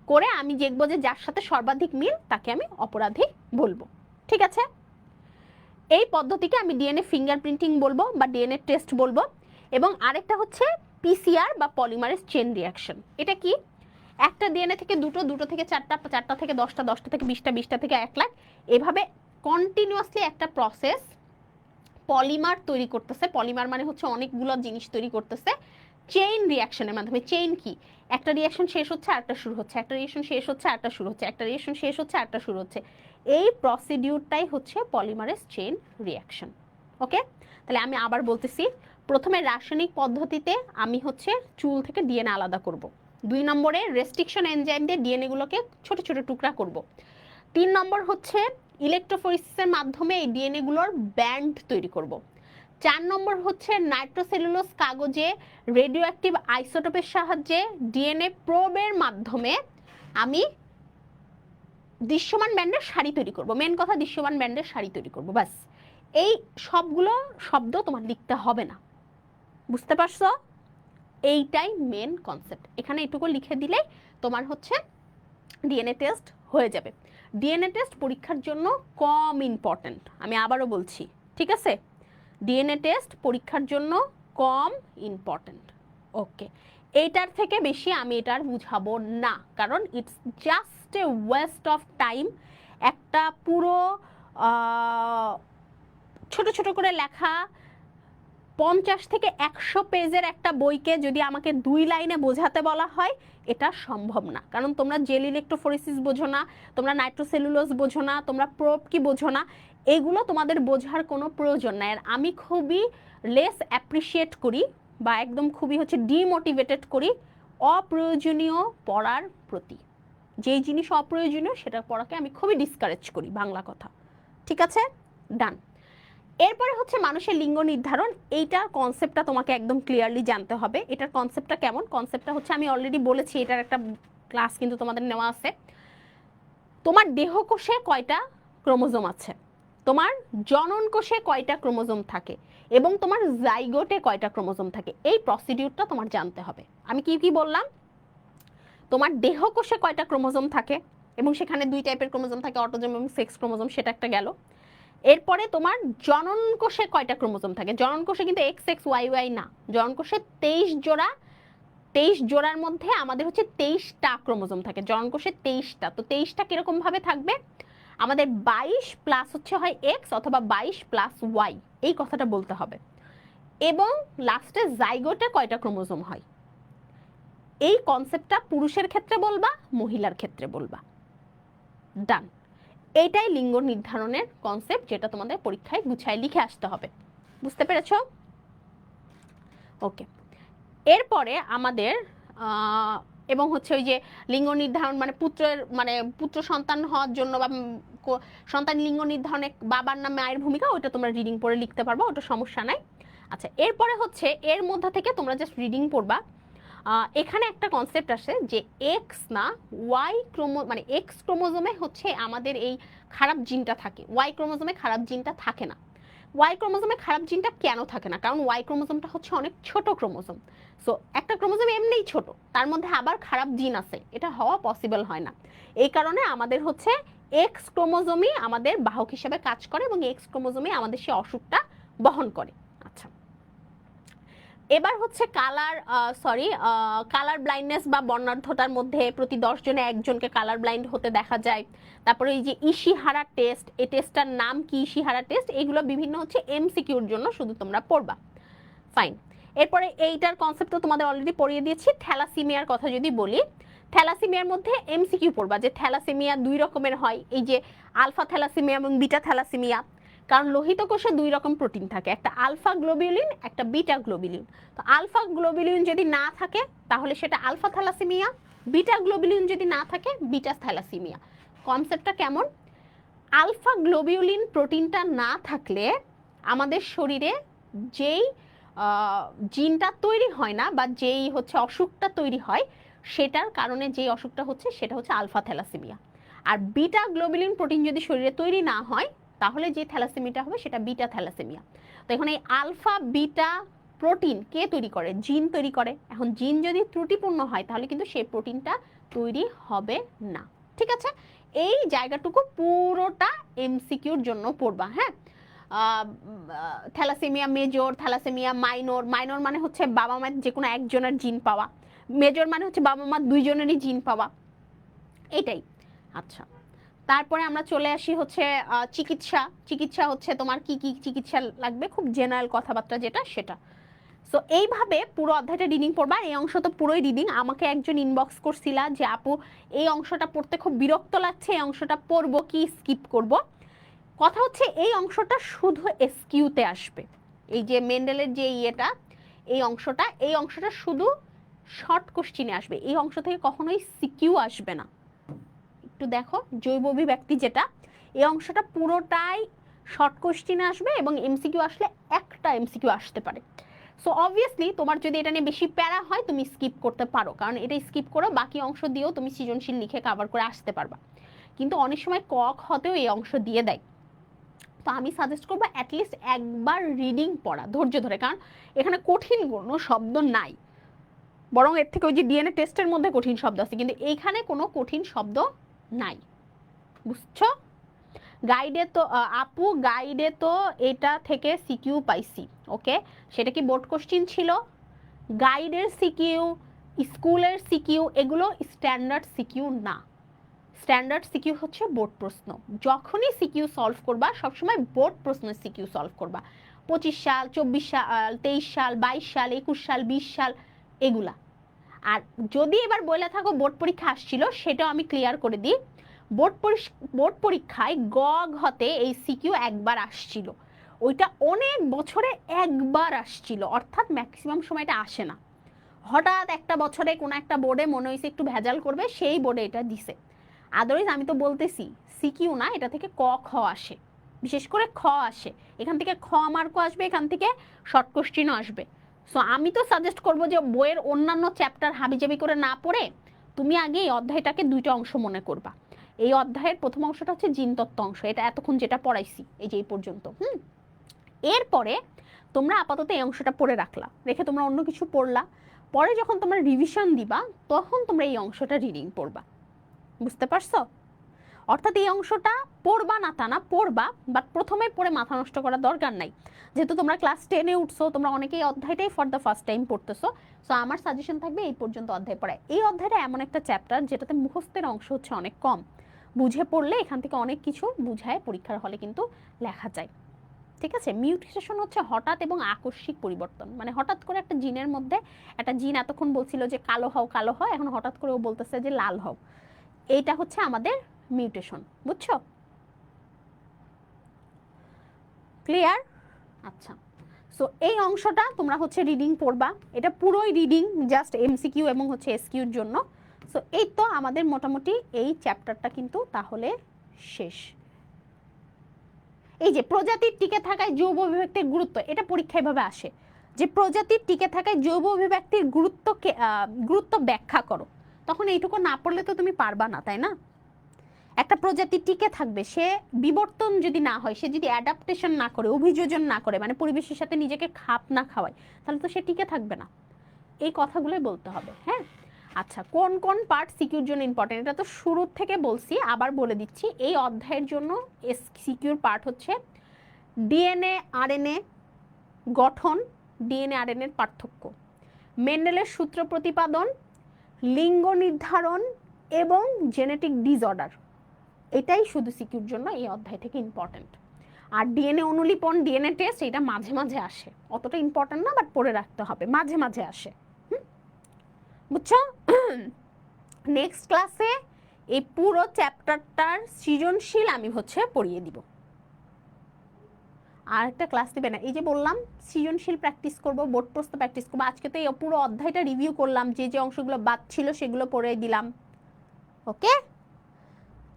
করে আমি দেখবো যে যার সাথে সর্বাধিক মিল তাকে আমি অপরাধী বলবো। ঠিক আছে? এই পদ্ধতিকে আমি ডিএনএ ফিঙ্গারপ্রিন্টিং বলবো বা ডিএনএ টেস্ট বলবো। এবং আরেকটা হচ্ছে পিসিআর বা পলিমারেজ চেইন রিঅ্যাকশন। এটা কি? একটা ডিএনএ থেকে দুটো, দুটো থেকে চারটা, চারটা থেকে 10টা, 10টা থেকে 20টা, 20টা থেকে 1 লাখ, এভাবে কন্টিনিউয়াসলি একটা প্রসেস পলিমার তৈরি করতেছে। পলিমার মানে হচ্ছে অনেকগুলো জিনিস তৈরি করতেছে চেইন রিঅ্যাকশনের মাধ্যমে। চেইন কি? একটা রিঅ্যাকশন শেষ হচ্ছে আরেকটা শুরু হচ্ছে, একটা রিঅ্যাকশন শেষ হচ্ছে আরেকটা শুরু হচ্ছে, একটা রিঅ্যাকশন শেষ হচ্ছে আরেকটা শুরু হচ্ছে। এই প্রসিডিউরটাই হচ্ছে পলিমারেজ চেইন রিঅ্যাকশন। ওকে, তাহলে আমি আবার বলতেছি, প্রথমে রাসায়নিক পদ্ধতিতে আমি হচ্ছে চুল থেকে ডিএনএ আলাদা করব। 2 নম্বরে রেস্ট্রিকশন এনজাইম দিয়ে ডিএনএ গুলোকে ছোট ছোট টুকরা করব। 3 নম্বর হচ্ছে ইলেকট্রোফোরেসিসের মাধ্যমে এই ডিএনএ গুলোর ব্যান্ড তৈরি করব। 4 নম্বর হচ্ছে নাইট্রোসেলুলোজ কাগজে রেডিও অ্যাক্টিভ আইসোটোপের সাহায্যে ডিএনএ প্রোবের মাধ্যমে আমি দৃশ্যমান ব্যান্ডের শাড়ি তৈরি করব। মেন কথা, দৃশ্যমান ব্যান্ডের শাড়ি তৈরি করব। বাস, এই সবগুলো শব্দ তোমার লিখতে হবে না। বুঝতে পারছো? এইটাই মেন কনসেপ্ট। এখানে এটুকু লিখে দিলে তোমার হচ্ছে ডিএনএ টেস্ট হয়ে যাবে। ডিএনএ টেস্ট পরীক্ষার জন্য কম ইম্পর্টেন্ট, আমি আবারও বলছি, ঠিক আছে? ডিএনএ টেস্ট পরীক্ষার জন্য কম ইম্পর্টেন্ট। ওকে, এইটার থেকে বেশি আমি এটার বুঝাবো না, কারণ it's just a West of time. একটা পুরো ছোট ছোট করে লেখা 50 থেকে 100 পেজের একটা বইকে যদি আমাকে 2 লাইনে বোঝাতে বলা হয়, এটা সম্ভব না। কারণ তোমরা জেল ইলেকট্রোফোরেসিস বোঝো না, তোমরা নাইট্রোসেলুলোজ বোঝো না, তোমরা প্রোব কি বোঝো না, এগুলো তোমাদের বোঝার কোনো প্রয়োজন নাই। আর আমি খুবই লেস অ্যাপ্রিসিয়েট করি বা একদম খুবই হচ্ছে ডিমোটিভেটেড করি অপ্রয়োজনীয় পড়ার প্রতি। যেই জিনিস অপ্রয়োজনীয় সেটা পড়াকে আমি খুবই ডিসকারেজ করি, বাংলা কথা। ঠিক আছে, ডান। এরপরে হচ্ছে মানুষের লিঙ্গ নির্ধারণ। এইটার কনসেপ্টটা তোমাকে একদম ক্লিয়ারলি জানতে হবে। এটার কনসেপ্টটা কেমন? কনসেপ্টটা হচ্ছে আমি অলরেডি বলেছি, এটার একটা ক্লাস কিন্তু তোমাদের নেওয়া আছে। তোমার দেহকোষে কয়টা ক্রোমোজোম আছে, তোমার জনন কোষে কয়টা ক্রোমোজোম থাকে, এবং তোমার জাইগোটে কয়টা ক্রোমোজোম থাকে, এই প্রসিডিউরটা তোমার জানতে হবে। আমি কি কি বললাম? তোমার দেহকোষে কয়টা ক্রোমোজোম থাকে, এবং সেখানে 2 টাইপের ক্রোমোজোম থাকে, অটোজোম এবং সেক্স ক্রোমোজোম, সেটা একটা গেল। এরপরে তোমার জনন কোষে কয়টা ক্রোমোজোম থাকে। জনন কোষে কিন্তু এক্স এক্স ওয়াই ওয়াই না, জনন কোষে 23 জোড়া, 23 জোড়ার মধ্যে আমাদের হচ্ছে 23টা ক্রোমোজোম থাকে। জনন কোষে 23টা। তো 23টা কিরকম ভাবে থাকবে? আমাদের 22 প্লাস হচ্ছে হয় এক্স অথবা 22 প্লাস ওয়াই, এই কথাটা বলতে হবে। এবং লাস্টে জাইগোটে কয়টা ক্রোমোজোম হয়, এই কনসেপ্টটা পুরুষের ক্ষেত্রে বলবা, মহিলার ক্ষেত্রে বলবা। ডান। এইটাই লিঙ্গ নির্ধারণের কনসেপ্ট, যেটা তোমাদের পরীক্ষায় গুছায় লিখে আসতে হবে। বুঝতে পেরেছো? ওকে। এরপরে আমাদের এবং হচ্ছে ওই যে লিঙ্গ নির্ধারণ মানে পুত্র সন্তান হওয়ার জন্য বা সন্তান লিঙ্গ নির্ধারণে বাবার না মায়ের ভূমিকা, ওটা তোমরা রিডিং পড়ে লিখতে পারবা, ওটা সমস্যা নাই। আচ্ছা, এরপরে হচ্ছে এর মধ্যে থেকে তোমরা জাস্ট রিডিং পড়বা। এখানে একটা কনসেপ্ট আসে যে এক্স না ওয়াই মানে এক্স ক্রোমোজোমে হচ্ছে আমাদের এই খারাপ জিনটা থাকে, ওয়াই ক্রোমোজোমে খারাপ জিনটা থাকে না। ওয়াই ক্রোমোজোমে খারাপ জিনটা কেন থাকে না? কারণ ওয়াই ক্রোমোজোমটা হচ্ছে অনেক ছোট ক্রোমোজোম। সো একটা ক্রোমোজোম এমনিই ছোট, তার মধ্যে আবার খারাপ জিন আছে, এটা হওয়া পসিবল হয় না। এই কারণে আমাদের হচ্ছে এক্স ক্রোমোজোমই আমাদের বাহক হিসেবে কাজ করে, এবং এক্স ক্রোমোজোমই আমাদের সেই অসুখটা বহন করে। আচ্ছা, এবার হচ্ছে কালার ব্লাইন্ডনেস বা বর্ণাঢ্যতার মধ্যে প্রতি 10 জনে একজনকে কালার ব্লাইন্ড হতে দেখা যায়। তারপরে এই যে ইশিহারা টেস্ট, এই টেস্টটার নাম কি? Ishihara test. এগুলো বিভিন্ন হচ্ছে এমসিকিউর জন্য শুধু তোমরা পড়বা। ফাইন। এরপরে এইটার কনসেপ্ট তো তোমাদের অলরেডি পড়িয়ে দিয়েছি। থ্যালাসিমিয়ার কথা যদি বলি, থ্যালাসিমিয়ার মধ্যে এমসিকিউ পড়বা যে থ্যালাসিমিয়া 2 রকমের হয়, এই যে আলফা থ্যালাসিমিয়া এবং বিটা থ্যালাসিমিয়া। কারণ লোহিত কোষে 2 রকম প্রোটিন থাকে, একটা আলফা গ্লোবিউলিন, একটা বিটা গ্লোবিউলিন। তো আলফা গ্লোবিউলিন যদি না থাকে তাহলে সেটা আলফা থ্যালাসিমিয়া, বিটা গ্লোবিউলিন যদি না থাকে বিটা থ্যালাসিমিয়া। কনসেপ্টটা কেমন? আলফা গ্লোবিউলিন প্রোটিনটা না থাকলে আমাদের শরীরে যেই জিনটা তৈরি হয় না বা যেই হচ্ছে অসুখটা তৈরি হয়, সেটার কারণে যেই অসুখটা হচ্ছে সেটা হচ্ছে আলফা থ্যালাসেমিয়া। আর বিটা গ্লোবিউলিন প্রোটিন যদি শরীরে তৈরি না হয় তাহলে যে থ্যালাসেমিয়াটা হবে সেটা বিটা থ্যালাসেমিয়া। তো এখন এই আলফা বিটা প্রোটিন কে তৈরি করে? জিন তৈরি করে। এখন জিন যদি ত্রুটিপূর্ণ হয় তাহলে কিন্তু সেই প্রোটিনটা তৈরি হবে না। ঠিক আছে, এই জায়গাটুকু পুরোটা এমসিকিউর জন্য পড়বা। হ্যাঁ, thalassemia major, thalassemia minor. Minor মানে হচ্ছে বাবা মায়ের যে কোনো একজনের জিন পাওয়া, মেজর মানে হচ্ছে বাবা মা 2 জনেরই জিন পাওয়া, এটাই। আচ্ছা, তারপরে আমরা চলে আসি হচ্ছে চিকিৎসা। চিকিৎসা হচ্ছে তোমার কি কি চিকিৎসা লাগবে, খুব জেনারেল কথাবার্তা যেটা সেটা। সো এইভাবে পুরো অধ্যায়টা রিডিং পড়বা। এই অংশ তো পুরোই রিডিং। আমাকে একজন ইনবক্স করছিলা যে আপু এই অংশটা পড়তে খুব বিরক্ত লাগছে, এই অংশটা পড়বো কি স্কিপ করব? কথা হচ্ছে এই অংশটা শুধু এসকিউতে আসবে। এই যে মেন্ডেলের যে এই অংশটা শুধু শর্ট কোশ্চিনে আসবে। এই অংশ থেকে কখনোই সিকিউ আসবে না। একটু দেখো, জৈব অভিব্যক্তি যেটা, এই অংশটা পুরোটাই শর্ট কোশ্চিনে আসবে, এবং এমসিকিউ আসলে একটা এমসিকিউ আসতে পারে। সো অবভিয়াসলি তোমার যদি এটা নিয়ে বেশি প্যারা হয় তুমি স্কিপ করতে পারো, কারণ এটা স্কিপ করো বাকি অংশ দিয়েও তুমি সৃজনশীল লিখে কভার করে আসতে পারবা। কিন্তু অনেক সময় ক খতেও এই অংশ দিয়ে দেয়। তো আমি সাজেস্ট করবো অ্যাটলিস্ট একবার রিডিং পড়া ধৈর্য ধরে, কারণ এখানে কঠিন কোনো শব্দ নাই, বরং এর থেকে ওই যে ডিএনএ টেস্টের মধ্যে কঠিন শব্দ আছে, কিন্তু এইখানে কোনো কঠিন শব্দ নাই। বুঝছো? গাইডে তো আপু গাইডে তো এটা থেকে সিকিউ পাইছি। ওকে, সেটা কি বোর্ড কোশ্চিন ছিল? গাইডের সিকিউ, স্কুলের সিকিউ, এগুলো স্ট্যান্ডার্ড সিকিউ না। স্ট্যান্ডার্ড সিকিউ হচ্ছে বোর্ড প্রশ্ন। যখনই সিকিউ সলভ করবা সবসময় বোর্ড প্রশ্নের সিকিউ সলভ করবা। 25 সাল, 24 সাল, 23 সাল, 22 সাল, 21 সাল, 20 সাল, এগুলা। আর যদি এবার বলে থাকো বোর্ড পরীক্ষা আসছিল, সেটাও আমি ক্লিয়ার করে দিই। বোর্ড পরীক্ষায় গ ঘতে এই সিকিউ একবার আসছিল। ওইটা অনেক বছরে একবার আসছিল, অর্থাৎ ম্যাক্সিমাম সময়টা আসে না। হঠাৎ একটা বছরে কোনো একটা বোর্ডে মনে হয়েছে একটু ভেজাল করবে, সেই বোর্ডে এটা দিছে। আদারওয়াইজ আমি তো বলতেছি সিকিউ না, এটা থেকে ক খ আসে, বিশেষ করে খ আসে, এখান থেকে খ মার্কও আসবে, এখান থেকে শর্ট কোশ্চিনও আসবে। সো আমি তো সাজেস্ট করবো যে বইয়ের অন্যান্য চ্যাপ্টার হাবিজাবি করে না পড়ে তুমি আগে এই অধ্যায়টাকে দুইটা অংশ মনে করবা। এই অধ্যায়ের প্রথম অংশটা হচ্ছে জিনতত্ত্ব অংশ, এটা এতক্ষণ যেটা পড়াইছি এই যে এই পর্যন্ত। এরপরে তোমরা আপাতত এই অংশটা পড়ে রাখলা, রেখে তোমরা অন্য কিছু পড়লা, পরে যখন তোমরা রিভিশন দিবা তখন তোমরা এই অংশটা রিডিং পড়বা। বুঝতে পারছো? অর্থাৎ এই অংশটা পড়বা না তা না, পড়বা, বাট প্রথমে পড়ে মাথা নষ্ট করার দরকার নাই। যেহেতু তোমরা ক্লাস 10-এ উঠছো, তোমরা অনেকেই অধ্যায়টাই ফর দ্য ফার্স্ট টাইম পড়তেছো, সো আমার সাজেশন থাকবে এই পর্যন্ত অধ্যায় পড়ায়। এই অধ্যায়টা এমন একটা চ্যাপ্টার যেটাতে মুখস্থের অংশ হচ্ছে অনেক কম, বুঝে পড়লে এখান থেকে অনেক কিছু বুঝায় পরীক্ষার হলে কিন্তু লেখা যায়। ঠিক আছে? মিউটেশন হচ্ছে হঠাৎ এবং আকস্মিক পরিবর্তন, মানে হঠাৎ করে একটা জিনের মধ্যে, একটা জিন এতক্ষণ বলছিল যে কালো হও কালো হও, এখন হঠাৎ করে ও বলতেছে যে লাল হও, এইটা হচ্ছে আমাদের মিউটেশন। বুঝছো? ক্লিয়ার? আচ্ছা, সো এই অংশটা তোমরা হচ্ছে রিডিং পড়বা, এটা পুরোই রিডিং, জাস্ট এমসিকিউ এবং হচ্ছে এসকিউর জন্য। সো এই তো আমাদের মোটামুটি এই চ্যাপ্টারটা কিন্তু তাহলে শেষ। এই যে প্রজাতির টিকে থাকায় জৈব অভিব্যক্তির গুরুত্ব, এটা পরীক্ষায় ভাবে আসে যে প্রজাতির টিকে থাকায় জৈব অভিব্যক্তির গুরুত্ব ব্যাখ্যা করো। তখন এইটুকু না পড়লে তো তুমি পারবা না, তাই না? একটা প্রজাতি টিকে থাকবে, সে বিবর্তন যদি না হয়, সে যদি অ্যাডাপ্টেশন না করে, অভিযোজন না করে, মানে পরিবেশের সাথে নিজেকে খাপ না খাওয়ায়, তাহলে তো সে টিকে থাকবে না। এই কথাগুলোই বলতে হবে। হ্যাঁ, আচ্ছা, কোন কোন পার্ট সিকিউর জন্য ইম্পর্টেন্ট, এটা তো শুরুর থেকে বলছি, আবার বলে দিচ্ছি। এই অধ্যায়ের জন্য সিকিউর পার্ট হচ্ছে ডিএনএ আরএনএ গঠন, ডিএনএ আরএনএর পার্থক্য, মেন্ডেলের সূত্র প্রতিপাদন, লিঙ্গ নির্ধারণ এবং জেনেটিক ডিসঅর্ডার। এটাই শুধু সিকিউর জন্য এই অধ্যায় থেকে ইম্পর্টেন্ট। আর ডিএনএ অনুলিপন, ডিএনএ টেস্ট, এটা মাঝে মাঝে আসে, অতটা ইম্পর্টেন্ট না, বাট পড়ে রাখতে হবে, মাঝে মাঝে আসে। বুঝছো? নেক্সট ক্লাসে এই পুরো চ্যাপ্টারটার সৃজনশীল আমি হচ্ছে পড়িয়ে দিব। আর একটা ক্লাস দিবে না, এই যে বললাম সৃজনশীল প্র্যাকটিস করব, বোর্ড প্রশ্ন প্র্যাকটিস করবো। আজকে তো এই পুরো অধ্যায়টা রিভিউ করলাম, যে যে অংশগুলো বাদ ছিল সেগুলো পড়ে দিলাম। ওকে,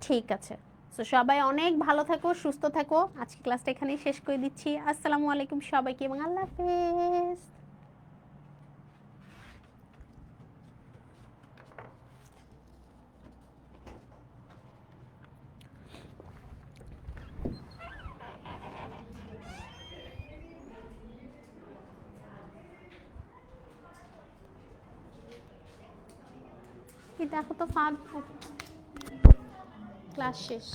ঠিক আছে। সো সবাই অনেক ভালো থাকো, সুস্থ থাকো। আজকে ক্লাসটা এখানেই শেষ করে দিচ্ছি। আসসালামু আলাইকুম সবাইকে এবং আল্লাহ হাফেজ। কি দেখো তো ফাঁদ, ক্লাস শেষ।